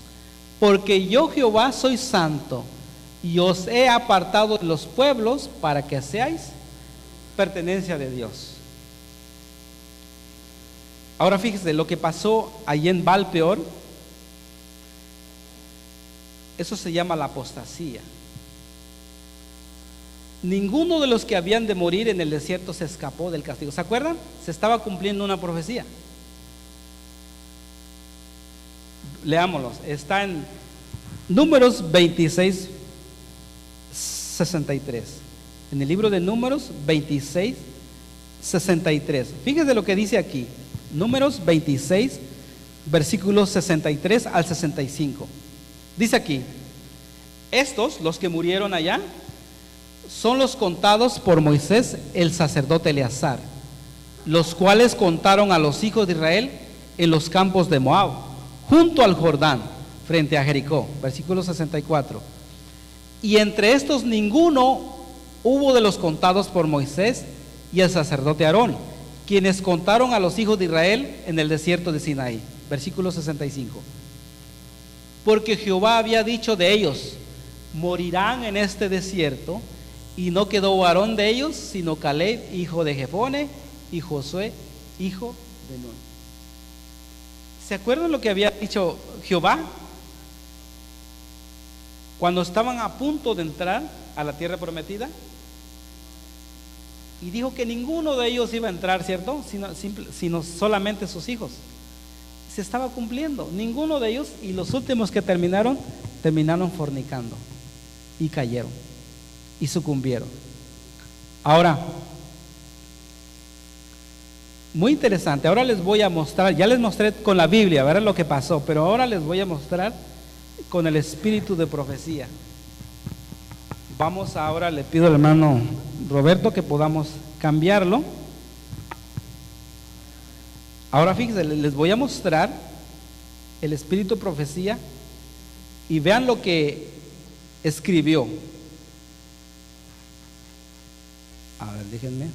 porque yo Jehová soy santo, y os he apartado de los pueblos para que seáis pertenencia de Dios. Ahora fíjese lo que pasó allí en Baal Peor. Eso se llama la apostasía. Ninguno de los que habían de morir en el desierto se escapó del castigo. ¿Se acuerdan? Se estaba cumpliendo una profecía. Leámoslos. Está en Números 26, 63. En el libro de Números 26, 63. Fíjense lo que dice aquí. Números 26, versículos 63 al 65. Dice aquí: estos, los que murieron allá, son los contados por Moisés, el sacerdote Eleazar, los cuales contaron a los hijos de Israel en los campos de Moab, junto al Jordán, frente a Jericó. Versículo 64. Y entre estos ninguno hubo de los contados por Moisés y el sacerdote Aarón, quienes contaron a los hijos de Israel en el desierto de Sinaí. Versículo 65. Porque Jehová había dicho de ellos: morirán en este desierto. Y no quedó varón de ellos, sino Caleb, hijo de Jefone, y Josué, hijo de Nun. ¿Se acuerdan lo que había dicho Jehová? Cuando estaban a punto de entrar a la tierra prometida, y dijo que ninguno de ellos iba a entrar, ¿cierto? Sino solamente sus hijos. Se estaba cumpliendo, ninguno de ellos, y los últimos que terminaron fornicando y cayeron y sucumbieron. Ahora, muy interesante, ahora les voy a mostrar, ya les mostré con la Biblia, ¿verdad? Lo que pasó, pero ahora les voy a mostrar con el espíritu de profecía. Vamos ahora, le pido al hermano Roberto que podamos cambiarlo. Ahora fíjense, les voy a mostrar el espíritu de profecía y vean lo que escribió. A ver, déjenme.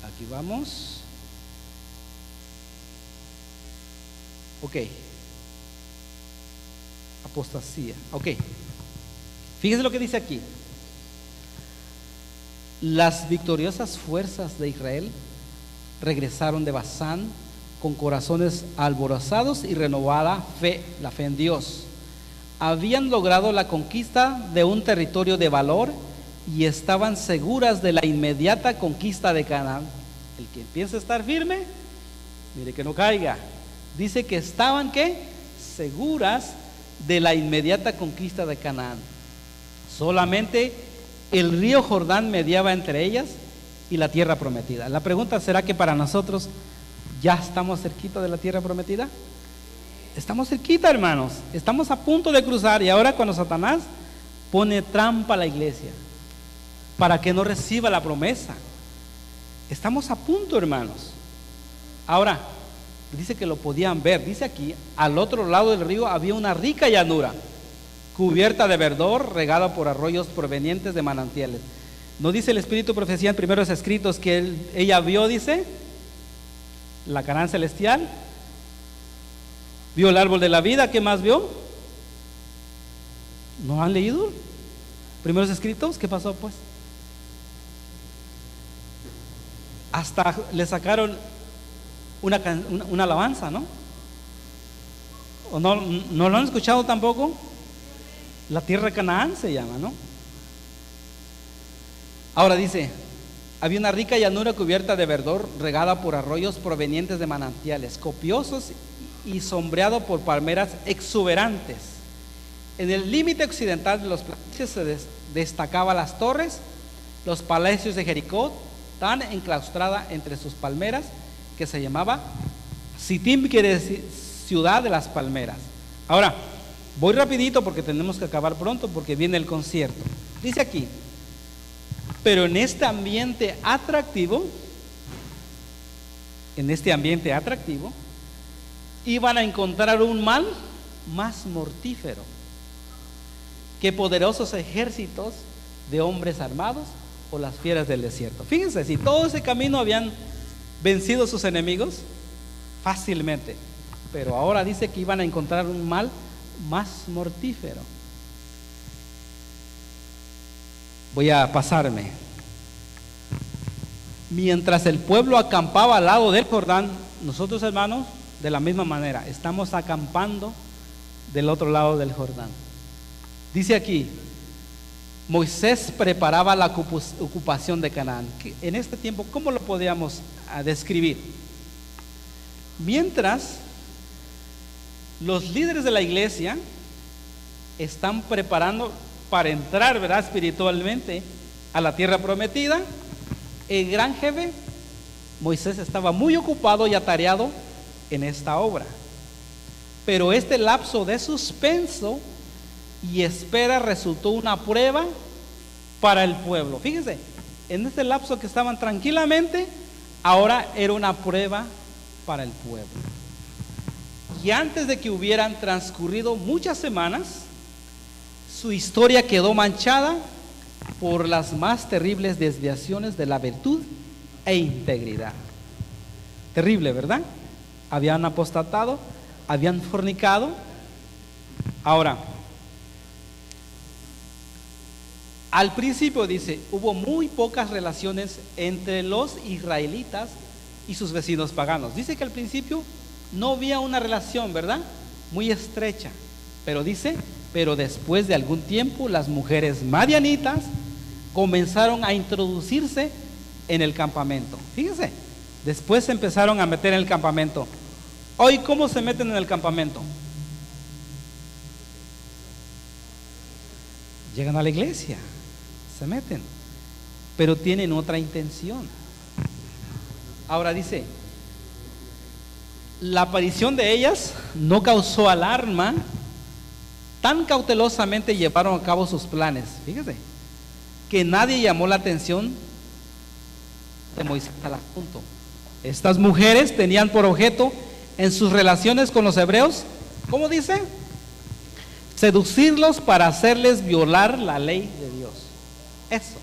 Aquí vamos. Ok. Apostasía. Ok. Fíjense lo que dice aquí. Las victoriosas fuerzas de Israel regresaron de Basán con corazones alborozados y renovada fe, la fe en Dios. Habían logrado la conquista de un territorio de valor y estaban seguras de la inmediata conquista de Canaán. El que empieza a estar firme, mire que no caiga. Dice que estaban, ¿qué? Seguras de la inmediata conquista de Canaán. Solamente el río Jordán mediaba entre ellas y la tierra prometida. La pregunta será que para nosotros ya estamos cerquita de la tierra prometida. Estamos cerquita, hermanos. Estamos a punto de cruzar, y ahora cuando Satanás pone trampa a la iglesia para que no reciba la promesa, estamos a punto, hermanos. Ahora, dice que lo podían ver. Dice aquí, al otro lado del río había una rica llanura, cubierta de verdor, regada por arroyos provenientes de manantiales. ¿No dice el Espíritu de Profecía en primeros escritos que ella vio, dice, la Canaán celestial? Vio el árbol de la vida. ¿Qué más vio? ¿No han leído primeros escritos? ¿Qué pasó pues? Hasta le sacaron una alabanza, ¿no? ¿O no lo han escuchado tampoco? La tierra de Canaán se llama, ¿no? Ahora dice, había una rica llanura cubierta de verdor, regada por arroyos provenientes de manantiales, copiosos y sombreado por palmeras exuberantes. En el límite occidental de los planicies se destacaban las torres, los palacios de Jericó, tan enclaustrada entre sus palmeras, que se llamaba Sittim, quiere decir ciudad de las palmeras. Ahora, voy rapidito porque tenemos que acabar pronto porque viene el concierto. Dice aquí, pero en este ambiente atractivo, iban a encontrar un mal más mortífero que poderosos ejércitos de hombres armados o las fieras del desierto. Fíjense, si todo ese camino habían vencido sus enemigos fácilmente, pero ahora dice que iban a encontrar un mal más mortífero. Voy a pasarme. Mientras el pueblo acampaba al lado del Jordán, nosotros, hermanos, de la misma manera estamos acampando del otro lado del Jordán. Dice aquí, Moisés preparaba la ocupación de Canaán. En este tiempo, ¿cómo lo podríamos describir? Mientras los líderes de la iglesia están preparando para entrar, ¿verdad?, espiritualmente a la tierra prometida, el gran jefe Moisés estaba muy ocupado y atareado en esta obra. Pero este lapso de suspenso y espera resultó una prueba para el pueblo. Fíjense, en este lapso que estaban tranquilamente, ahora era una prueba para el pueblo. Y antes de que hubieran transcurrido muchas semanas, su historia quedó manchada por las más terribles desviaciones de la virtud e integridad. Terrible, ¿verdad? Habían apostatado, habían fornicado, Ahora, al principio dice, hubo muy pocas relaciones entre los israelitas y sus vecinos paganos. Dice que al principio no había una relación, ¿verdad? Muy estrecha. Pero dice, pero después de algún tiempo las mujeres madianitas comenzaron a introducirse en el campamento. Fíjense, después se empezaron a meter en el campamento. Hoy, ¿cómo se meten en el campamento? Llegan a la iglesia, se meten, pero tienen otra intención. Ahora dice, la aparición de ellas no causó alarma, tan cautelosamente llevaron a cabo sus planes, fíjese, que nadie llamó la atención de Moisés al asunto. Estas mujeres tenían por objeto en sus relaciones con los hebreos, ¿cómo dice? Seducirlos para hacerles violar la ley de Dios. Eso.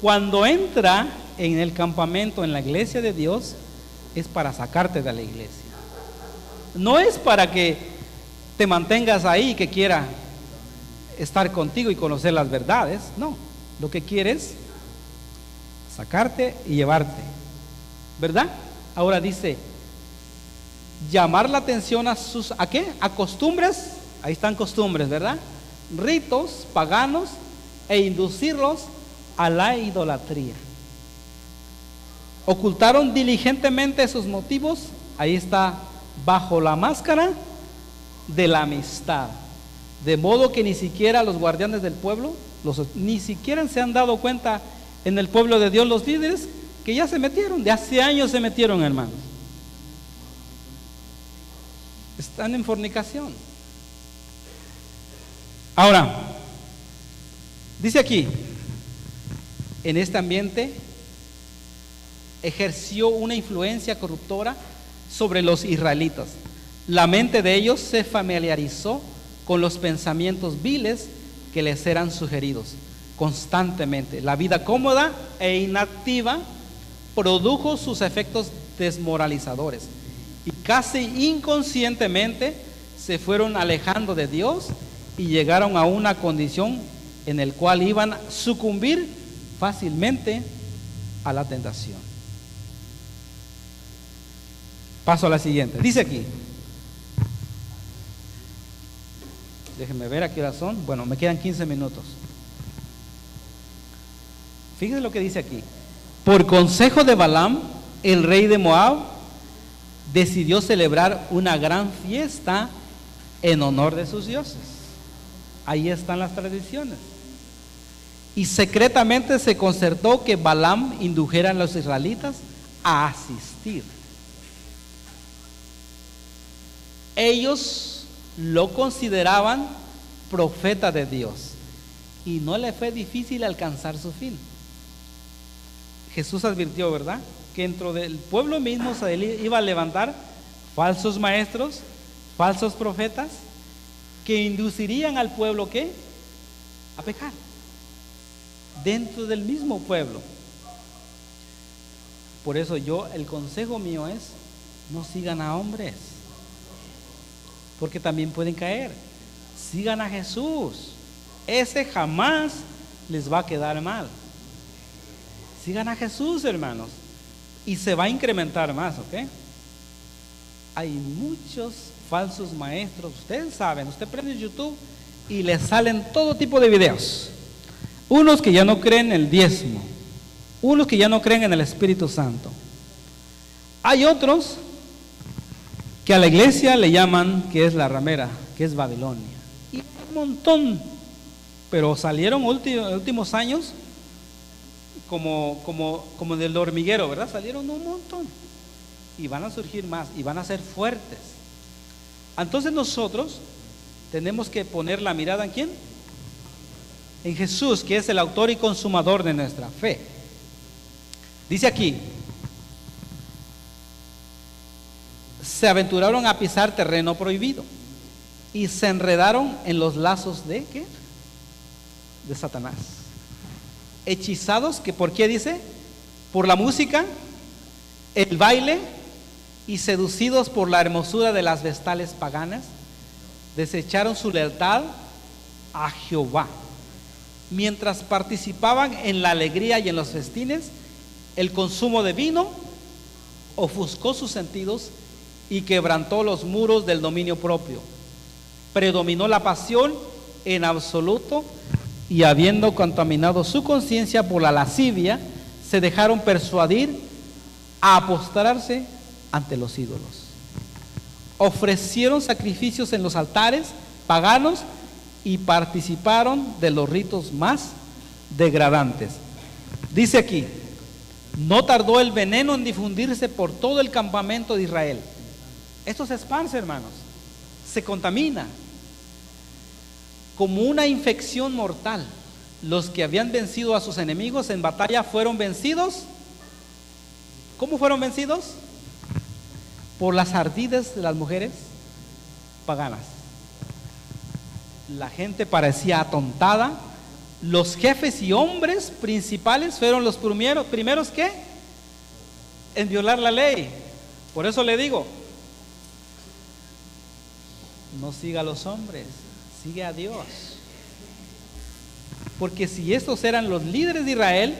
Cuando entra en el campamento, en la iglesia de Dios, es para sacarte de la iglesia. No es para que te mantengas ahí y que quiera estar contigo y conocer las verdades. No, lo que quiere es sacarte y llevarte, ¿verdad? Ahora dice, llamar la atención a sus, ¿a qué? A costumbres, ahí están costumbres, ¿verdad? Ritos paganos e inducirlos a la idolatría. Ocultaron diligentemente sus motivos, ahí está, bajo la máscara de la amistad, de modo que ni siquiera los guardianes del pueblo, ni siquiera se han dado cuenta en el pueblo de Dios los líderes que ya se metieron, de hace años se metieron, hermanos. Están en fornicación. Ahora, dice aquí, en este ambiente ejerció una influencia corruptora sobre los israelitas. La mente de ellos se familiarizó con los pensamientos viles que les eran sugeridos constantemente. La vida cómoda e inactiva produjo sus efectos desmoralizadores y casi inconscientemente se fueron alejando de Dios y llegaron a una condición en la cual iban a sucumbir fácilmente a la tentación. Paso a la siguiente. Dice aquí, déjenme ver a qué hora son. Bueno, me quedan 15 minutos. Fíjense lo que dice aquí. Por consejo de Balaam, el rey de Moab decidió celebrar una gran fiesta en honor de sus dioses. Ahí están las tradiciones. Y secretamente se concertó que Balaam indujera a los israelitas a asistir. Ellos lo consideraban profeta de Dios y no le fue difícil alcanzar su fin. Jesús advirtió, ¿verdad?, que dentro del pueblo mismo se iba a levantar falsos maestros, falsos profetas, que inducirían al pueblo, ¿qué?, a pecar, dentro del mismo pueblo. Por eso el consejo mío es, no sigan a hombres, porque también pueden caer. Sigan a Jesús, ese jamás les va a quedar mal. Sigan a Jesús, hermanos, y se va a incrementar más, ¿ok? Hay muchos falsos maestros, ustedes saben, usted prende YouTube y le salen todo tipo de videos. Unos que ya no creen en el diezmo, unos que ya no creen en el Espíritu Santo. Hay otros que a la iglesia le llaman que es la ramera, que es Babilonia. Y un montón, pero salieron últimos años como del hormiguero, ¿verdad? Salieron un montón y van a surgir más y van a ser fuertes. Entonces nosotros tenemos que poner la mirada ¿en quién? En Jesús, que es el autor y consumador de nuestra fe. Dice aquí, se aventuraron a pisar terreno prohibido y se enredaron en los lazos de ¿qué? De Satanás. Hechizados, que ¿por qué dice? Por la música, el baile, y seducidos por la hermosura de las vestales paganas, desecharon su lealtad a Jehová. Mientras participaban en la alegría y en los festines, el consumo de vino ofuscó sus sentidos y quebrantó los muros del dominio propio. Predominó la pasión en absoluto y, habiendo contaminado su conciencia por la lascivia, se dejaron persuadir a apostrarse ante los ídolos. Ofrecieron sacrificios en los altares paganos y participaron de los ritos más degradantes. Dice aquí, no tardó el veneno en difundirse por todo el campamento de Israel. Esto se esparce, hermanos, se contamina como una infección mortal. Los que habían vencido a sus enemigos en batalla fueron vencidos. ¿Cómo fueron vencidos? Por las ardides de las mujeres paganas. La gente parecía atontada. Los jefes y hombres principales fueron los primeros ¿qué? En violar la ley. Por eso le digo, no siga a los hombres, sigue a Dios. Porque si estos eran los líderes de Israel,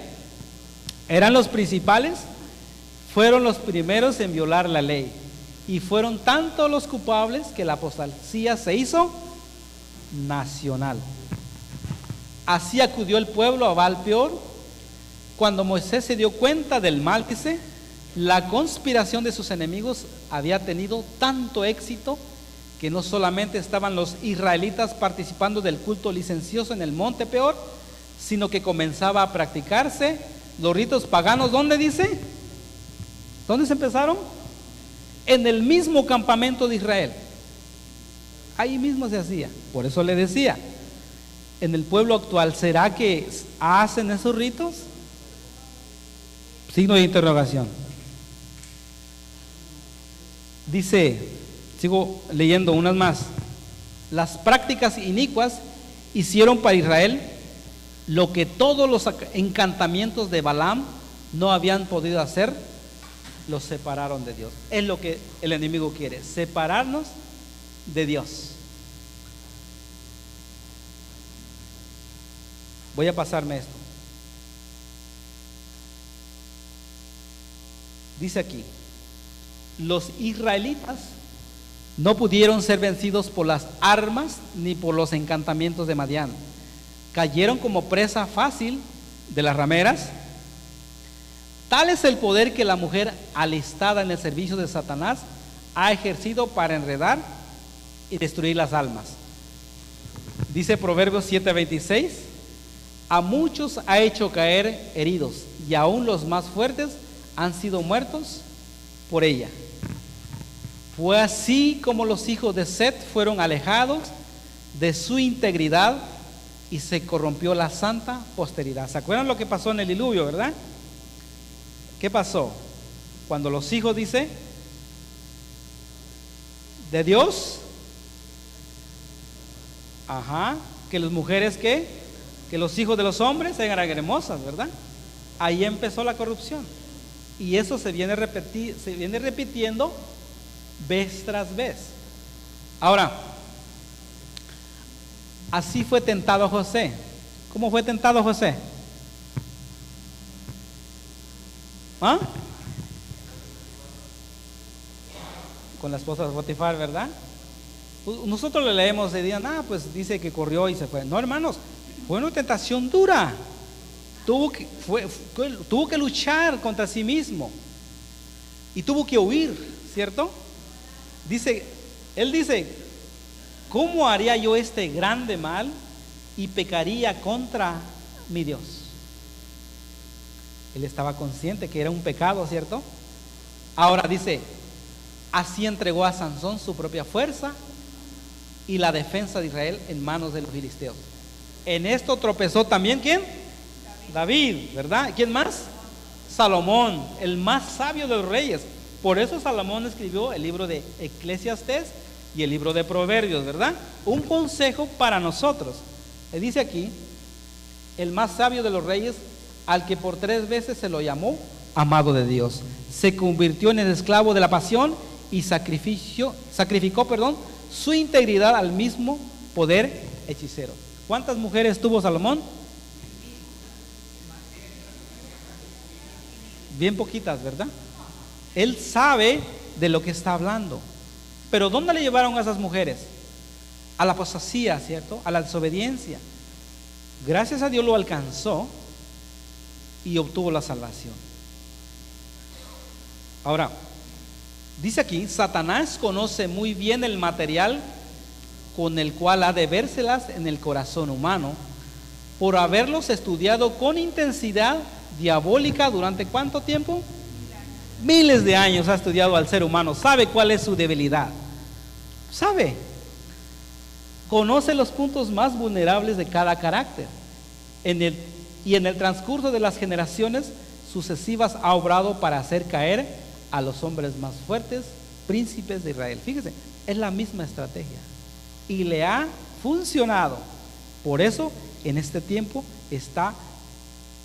eran los principales, fueron los primeros en violar la ley. Y fueron tanto los culpables que la apostasía se hizo nacional. Así acudió el pueblo a Baal-peor. Cuando Moisés se dio cuenta del mal, dice, la conspiración de sus enemigos había tenido tanto éxito que no solamente estaban los israelitas participando del culto licencioso en el monte Peor, sino que comenzaba a practicarse los ritos paganos. ¿Dónde dice? ¿Dónde se empezaron? En el mismo campamento de Israel. Ahí mismo se hacía. Por eso le decía, en el pueblo actual, ¿será que hacen esos ritos? Signo de interrogación. Dice, sigo leyendo unas más. Las prácticas inicuas hicieron para Israel lo que todos los encantamientos de Balaam no habían podido hacer. Los separaron de Dios. Es lo que el enemigo quiere, separarnos de Dios. Voy a pasarme esto. Dice aquí, los israelitas no pudieron ser vencidos por las armas ni por los encantamientos de Madián. Cayeron como presa fácil de las rameras. Tal es el poder que la mujer alistada en el servicio de Satanás ha ejercido para enredar y destruir las almas. Dice Proverbios 7:26, a muchos ha hecho caer heridos y aún los más fuertes han sido muertos por ella. Fue así como los hijos de Set fueron alejados de su integridad y se corrompió la santa posteridad. ¿Se acuerdan lo que pasó en el diluvio, verdad? ¿Qué pasó? Cuando los hijos, dice, de Dios, que las mujeres que los hijos de los hombres eran hermosas, ¿verdad? Ahí empezó la corrupción. Y eso se viene repitiendo vez tras vez. Ahora, así fue tentado José. ¿Cómo fue tentado José? Con la esposa de Potifar, ¿verdad? Nosotros le leemos y digan, pues dice que corrió y se fue. No, hermanos, fue una tentación dura. Tuvo que luchar contra sí mismo y tuvo que huir, ¿cierto? Él dice, ¿cómo haría yo este grande mal y pecaría contra mi Dios? Él estaba consciente que era un pecado, ¿cierto? Ahora dice, así entregó a Sansón su propia fuerza y la defensa de Israel en manos de los filisteos. En esto tropezó también, ¿quién? David, ¿verdad? ¿Quién más? Salomón, el más sabio de los reyes. Por eso Salomón escribió el libro de Eclesiastés y el libro de Proverbios, ¿verdad? Un consejo para nosotros. Le dice aquí, el más sabio de los reyes, al que por 3 veces se lo llamó amado de Dios, se convirtió en el esclavo de la pasión y sacrificó su integridad al mismo poder hechicero. ¿Cuántas mujeres tuvo Salomón? Bien poquitas, ¿verdad? Él sabe de lo que está hablando. Pero ¿dónde le llevaron a esas mujeres? A la apostasía, ¿cierto? A la desobediencia. Gracias a Dios lo alcanzó y obtuvo la salvación. Ahora, dice aquí, Satanás conoce muy bien el material con el cual ha de vérselas en el corazón humano, por haberlos estudiado con intensidad diabólica durante ¿cuánto tiempo? Miles de años ha estudiado al ser humano, sabe cuál es su debilidad, sabe, conoce los puntos más vulnerables de cada carácter, y en el transcurso de las generaciones sucesivas ha obrado para hacer caer a los hombres más fuertes, príncipes de Israel. Fíjese, es la misma estrategia y le ha funcionado. Por eso en este tiempo está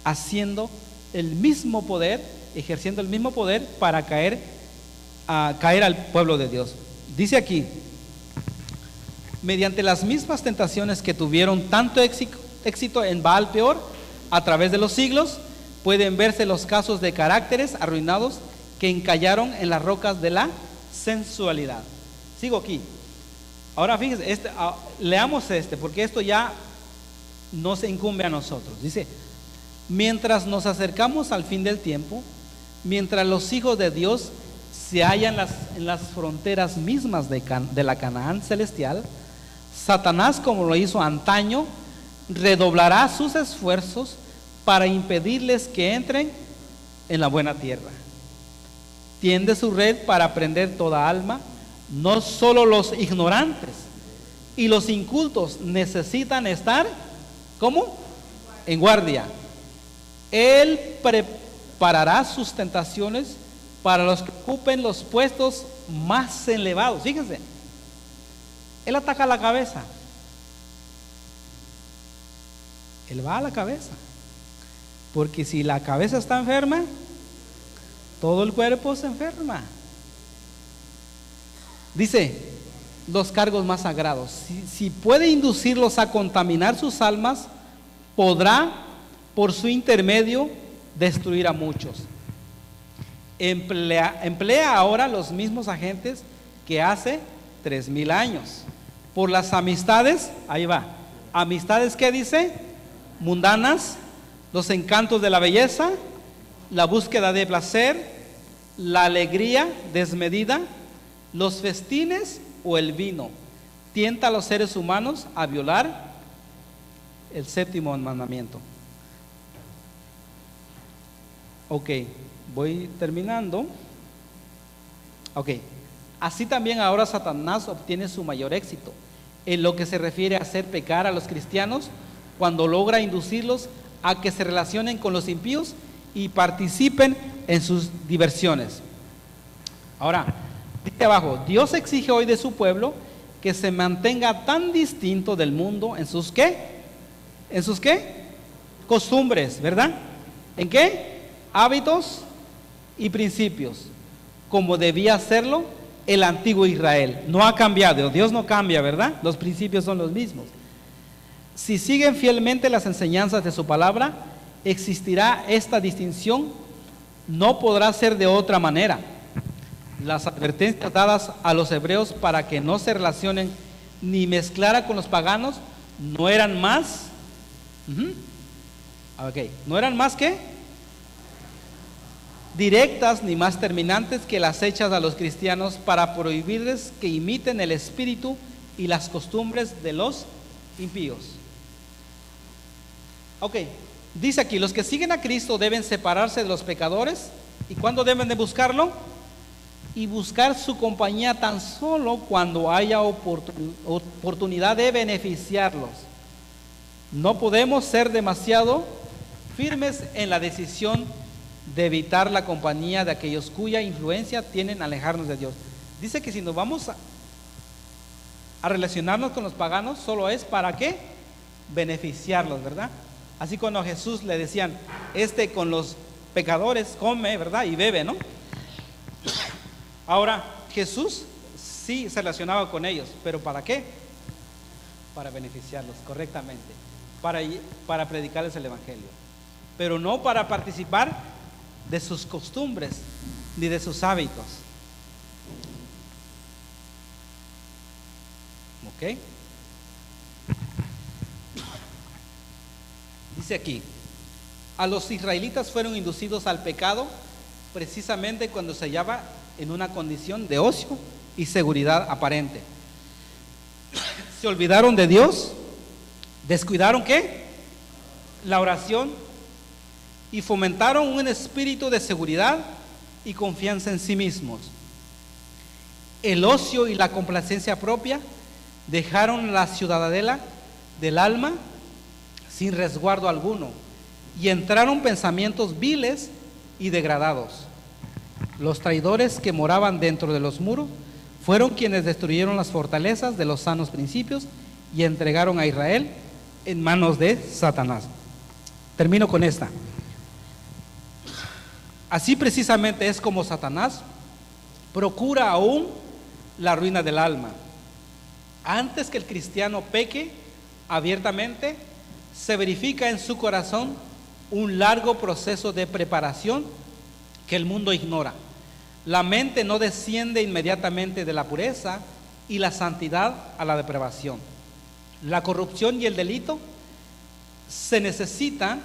haciendo el mismo poder, ejerciendo el mismo poder para caer al pueblo de Dios. Dice aquí, mediante las mismas tentaciones que tuvieron tanto éxito en Baal Peor a través de los siglos, pueden verse los casos de caracteres arruinados que encallaron en las rocas de la sensualidad. Sigo aquí. Ahora fíjense, leamos porque esto ya nos incumbe a nosotros. Dice, mientras nos acercamos al fin del tiempo, mientras los hijos de Dios se hallan en las fronteras mismas de la Canaán celestial, Satanás, como lo hizo antaño, redoblará sus esfuerzos para impedirles que entren en la buena tierra. Tiende su red para prender toda alma. No solo los ignorantes y los incultos necesitan estar, ¿cómo? En guardia. Él preparará sus tentaciones para los que ocupen los puestos más elevados. Fíjense, él ataca la cabeza. Él va a la cabeza, porque si la cabeza está enferma, todo el cuerpo se enferma. Dice, los cargos más sagrados. Si puede inducirlos a contaminar sus almas, podrá por su intermedio destruir a muchos. Emplea ahora los mismos agentes que hace 3000 años. Por las amistades, ahí va. Amistades, ¿qué dice? Mundanas, los encantos de la belleza, la búsqueda de placer, la alegría desmedida, los festines o el vino. Tienta a los seres humanos a violar el séptimo mandamiento. Ok, voy terminando. Ok, así también ahora Satanás obtiene su mayor éxito en lo que se refiere a hacer pecar a los cristianos cuando logra inducirlos a que se relacionen con los impíos y participen en sus diversiones. Ahora, dice abajo, Dios exige hoy de su pueblo que se mantenga tan distinto del mundo en sus ¿qué? ¿En sus qué? Costumbres, ¿verdad? ¿En qué? Hábitos y principios, como debía hacerlo el antiguo Israel. No ha cambiado, Dios no cambia, ¿verdad? Los principios son los mismos. Si siguen fielmente las enseñanzas de su palabra, existirá esta distinción, no podrá ser de otra manera. Las advertencias dadas a los hebreos para que no se relacionen ni mezclara con los paganos no eran más, no eran más que directas ni más terminantes que las hechas a los cristianos para prohibirles que imiten el espíritu y las costumbres de los impíos. Ok, dice aquí, los que siguen a Cristo deben separarse de los pecadores. ¿Y cuándo deben de buscarlo? Y buscar su compañía tan solo cuando haya oportunidad de beneficiarlos. No podemos ser demasiado firmes en la decisión de evitar la compañía de aquellos cuya influencia tienen a alejarnos de Dios. Dice que si nos vamos a relacionarnos con los paganos, solo es para qué? Beneficiarlos, ¿verdad? Así cuando a Jesús le decían, con los pecadores come, ¿verdad? Y bebe, ¿no? Ahora, Jesús Sí, se relacionaba con ellos, pero ¿para qué? Para beneficiarlos correctamente, para predicarles el Evangelio, pero no para participar de sus costumbres ni de sus hábitos. ¿Ok? Dice aquí, a los israelitas fueron inducidos al pecado precisamente cuando se hallaba en una condición de ocio y seguridad aparente. Se olvidaron de Dios, descuidaron ¿qué? La oración, y fomentaron un espíritu de seguridad y confianza en sí mismos. El ocio y la complacencia propia dejaron la ciudadela del alma sin resguardo alguno, y entraron pensamientos viles y degradados. Los traidores que moraban dentro de los muros fueron quienes destruyeron las fortalezas de los sanos principios y entregaron a Israel en manos de Satanás. Termino con esta. Así precisamente es como Satanás procura aún la ruina del alma. Antes que el cristiano peque abiertamente, se verifica en su corazón un largo proceso de preparación que el mundo ignora. La mente no desciende inmediatamente de la pureza y la santidad a la depravación. La corrupción y el delito, se necesita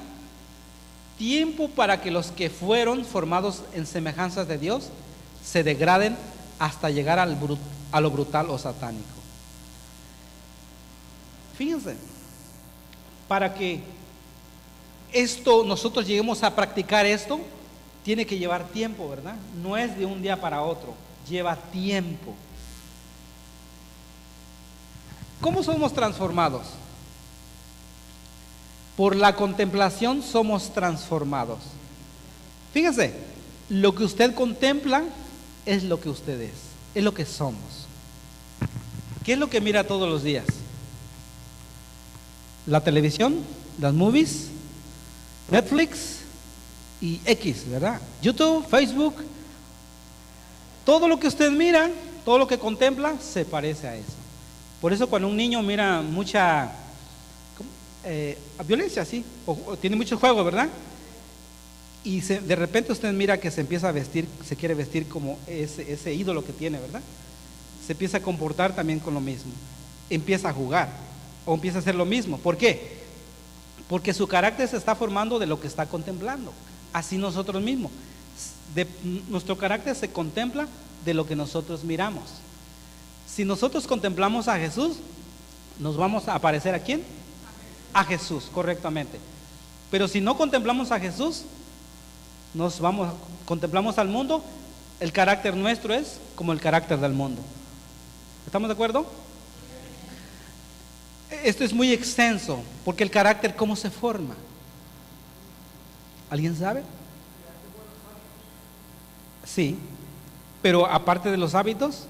tiempo para que los que fueron formados en semejanzas de Dios se degraden hasta llegar a lo brutal o satánico. Fíjense, para que nosotros lleguemos a practicar esto, tiene que llevar tiempo, ¿verdad? No es de un día para otro, lleva tiempo. ¿Cómo somos transformados? Por la contemplación somos transformados. Fíjese, lo que usted contempla es lo que usted es lo que somos. ¿Qué es lo que mira todos los días? La televisión, las movies, Netflix y X, ¿verdad? YouTube, Facebook, todo lo que usted mira, todo lo que contempla, se parece a eso. Por eso cuando un niño mira mucha violencia, sí, o tiene muchos juegos, ¿verdad? Y de repente usted mira que se empieza a vestir, se quiere vestir como ese ídolo que tiene, ¿verdad? Se empieza a comportar también con lo mismo, empieza a jugar o empieza a hacer lo mismo. ¿Por qué? Porque su carácter se está formando de lo que está contemplando. Así nosotros mismos, nuestro carácter se contempla de lo que nosotros miramos. Si nosotros contemplamos a Jesús, nos vamos a parecer ¿a quién? A Jesús, correctamente. Pero si no contemplamos a Jesús, contemplamos al mundo, el carácter nuestro es como el carácter del mundo. ¿Estamos de acuerdo? Esto es muy extenso, porque el carácter, ¿cómo se forma? ¿Alguien sabe? Sí, pero aparte de los hábitos,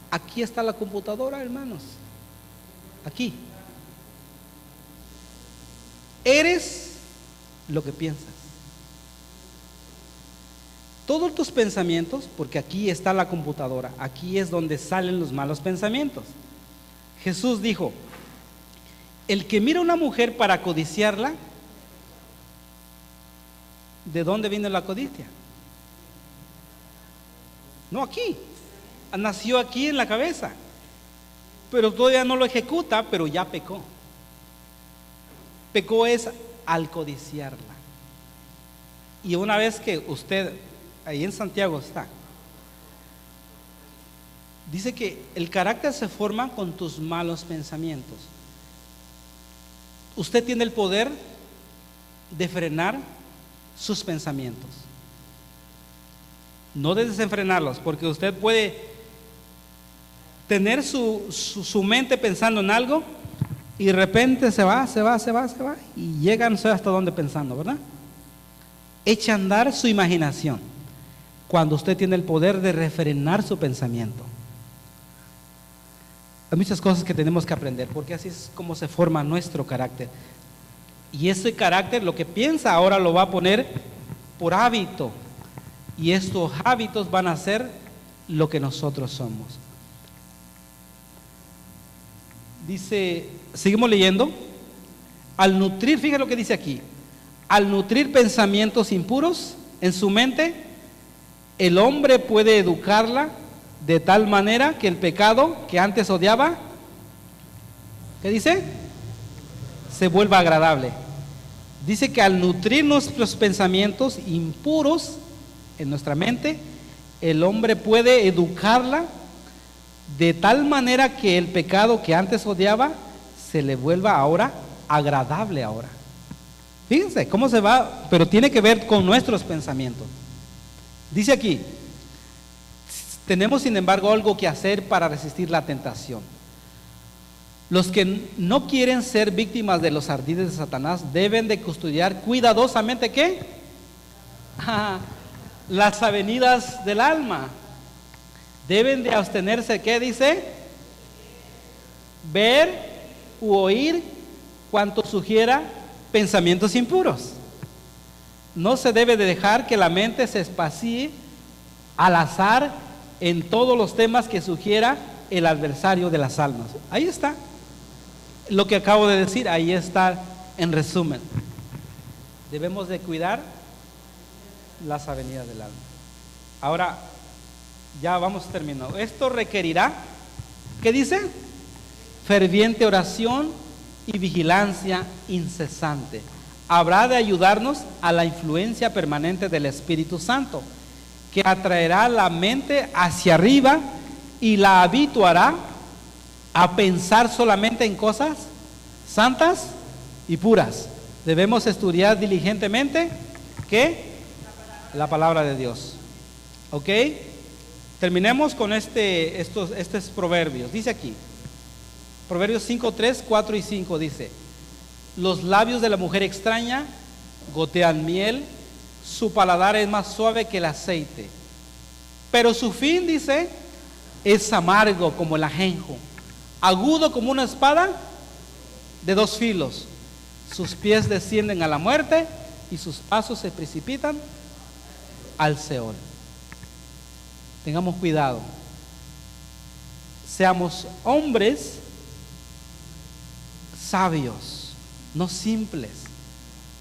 aquí está la computadora, hermanos. Aquí. Eres lo que piensas. Todos tus pensamientos, porque aquí está la computadora, aquí es donde salen los malos pensamientos. Jesús dijo, el que mira a una mujer para codiciarla, ¿de dónde viene la codicia? No aquí, nació aquí en la cabeza, pero todavía no lo ejecuta, pero ya pecó. Pecó es al codiciarla. Y una vez que usted, ahí en Santiago está, dice que el carácter se forma con tus malos pensamientos. Usted tiene el poder de frenar sus pensamientos, no de desenfrenarlos, porque usted puede tener su mente pensando en algo y de repente se va y llega no sé hasta dónde pensando, ¿verdad? Echa a andar su imaginación cuando usted tiene el poder de refrenar su pensamiento. Hay muchas cosas que tenemos que aprender, porque así es como se forma nuestro carácter. Y ese carácter, lo que piensa ahora lo va a poner por hábito. y estos hábitos van a ser lo que nosotros somos. Dice, seguimos leyendo, al nutrir, fíjate lo que dice aquí, al nutrir pensamientos impuros en su mente, el hombre puede educarla de tal manera que el pecado que antes odiaba, ¿qué dice? Se vuelva agradable. Dice que al nutrir nuestros pensamientos impuros en nuestra mente, el hombre puede educarla de tal manera que el pecado que antes odiaba se le vuelva ahora agradable ahora. Fíjense cómo se va, pero tiene que ver con nuestros pensamientos. Dice aquí, tenemos sin embargo algo que hacer para resistir la tentación. Los que no quieren ser víctimas de los ardides de Satanás deben de custodiar cuidadosamente, ¿qué? Las avenidas del alma. Deben de abstenerse, ¿qué dice? Ver u oír cuanto sugiera pensamientos impuros. No se debe de dejar que la mente se espacie al azar en todos los temas que sugiera el adversario de las almas. Ahí está. Lo que acabo de decir, ahí está en resumen. Debemos de cuidar las avenidas del alma. Ahora, ya vamos terminando. Esto requerirá, ¿qué dice? Ferviente oración y vigilancia incesante. Habrá de ayudarnos a la influencia permanente del Espíritu Santo, que atraerá la mente hacia arriba y la habituará a pensar solamente en cosas santas y puras. Debemos estudiar diligentemente, ¿qué? La palabra de Dios. ¿Ok? Terminemos con estos proverbios. Dice aquí, Proverbios 5, 3, 4 y 5 dice: los labios de la mujer extraña gotean miel, su paladar es más suave que el aceite, pero su fin, dice, es amargo como el ajenjo, agudo como una espada de dos filos. Sus pies descienden a la muerte y sus pasos se precipitan al Seol. Tengamos cuidado. Seamos hombres sabios, no simples.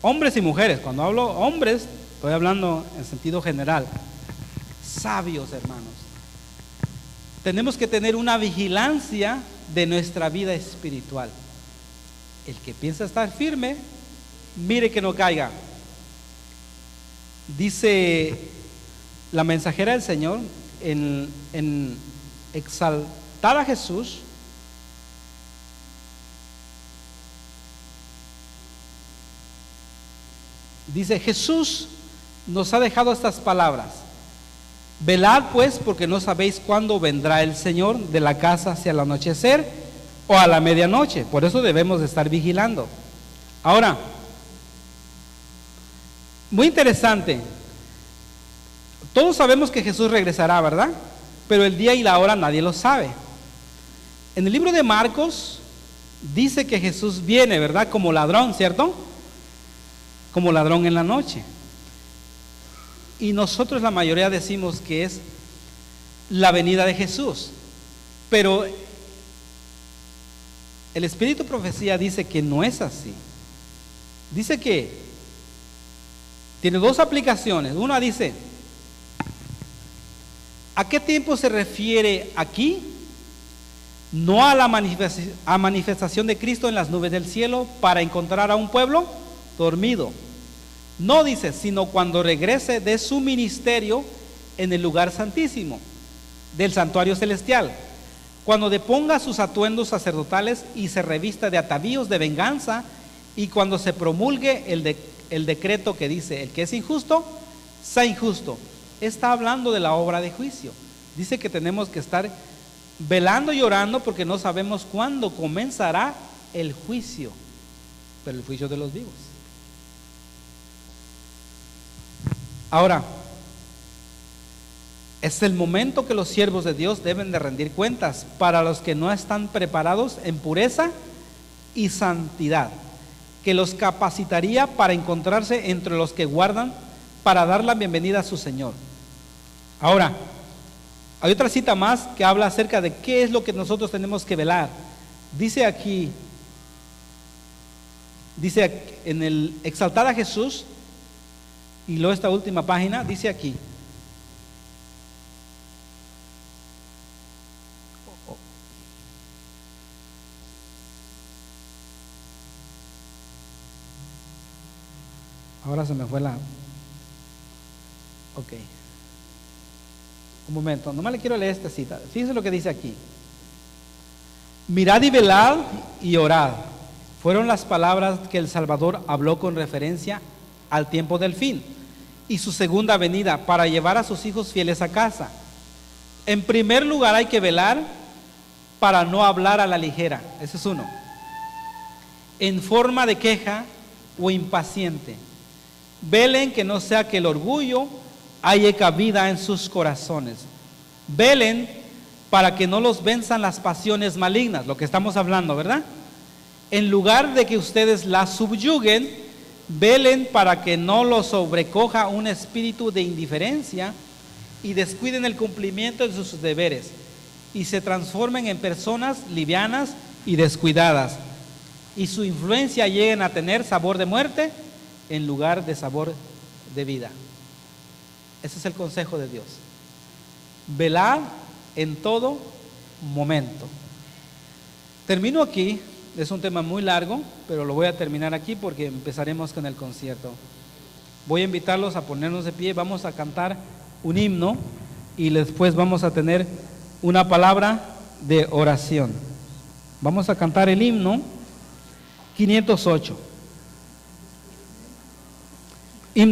Hombres y mujeres. Cuando hablo hombres, estoy hablando en sentido general. Sabios, hermanos. Tenemos que tener una vigilancia de nuestra vida espiritual. El que piensa estar firme, mire que no caiga. Dice la mensajera del Señor en exaltar a Jesús. Dice: Jesús nos ha dejado estas palabras: velad pues, porque no sabéis cuándo vendrá el Señor de la casa, hacia el anochecer o a la medianoche. Por eso debemos de estar vigilando. Ahora, muy interesante. Todos sabemos que Jesús regresará, ¿verdad? Pero el día y la hora nadie lo sabe. En el libro de Marcos dice que Jesús viene, ¿verdad? Como ladrón, ¿cierto? Como ladrón en la noche. Y nosotros la mayoría decimos que es la venida de Jesús. Pero el Espíritu Profecía dice que no es así. Dice que tiene dos aplicaciones. Una dice: ¿a qué tiempo se refiere aquí? No a la manifestación de Cristo en las nubes del cielo para encontrar a un pueblo dormido. No dice, sino cuando regrese de su ministerio en el lugar santísimo del santuario celestial, cuando deponga sus atuendos sacerdotales y se revista de atavíos de venganza, y cuando se promulgue el decreto que dice: el que es injusto, sea injusto. Está hablando de la obra de juicio. Dice que tenemos que estar velando y orando porque no sabemos cuándo comenzará el juicio, pero el juicio de los vivos. Ahora, es el momento que los siervos de Dios deben de rendir cuentas para los que no están preparados en pureza y santidad, que los capacitaría para encontrarse entre los que guardan para dar la bienvenida a su Señor. Ahora, hay otra cita más que habla acerca de qué es lo que nosotros tenemos que velar. Dice aquí, dice en el exaltar a Jesús, y luego esta última página, dice aquí, ahora se me fue la... Ok. Un momento, nomás le quiero leer esta cita. Fíjense lo que dice aquí. Mirad y velad y orad. Fueron las palabras que el Salvador habló con referencia al tiempo del fin y su segunda venida para llevar a sus hijos fieles a casa. En primer lugar hay que velar para no hablar a la ligera. Ese es uno. En forma de queja o impaciente. Velen que no sea que el orgullo haya cabida en sus corazones. Velen para que no los venzan las pasiones malignas, lo que estamos hablando, ¿verdad? En lugar de que ustedes las subyuguen, velen para que no los sobrecoja un espíritu de indiferencia y descuiden el cumplimiento de sus deberes y se transformen en personas livianas y descuidadas y su influencia lleguen a tener sabor de muerte en lugar de sabor de vida. Ese es el consejo de Dios. Velad en todo momento. Termino aquí. Es un tema muy largo, pero lo voy a terminar aquí porque empezaremos con el concierto. Voy a invitarlos a ponernos de pie. Vamos a cantar un himno y después vamos a tener una palabra de oración. Vamos a cantar el himno 508. Himno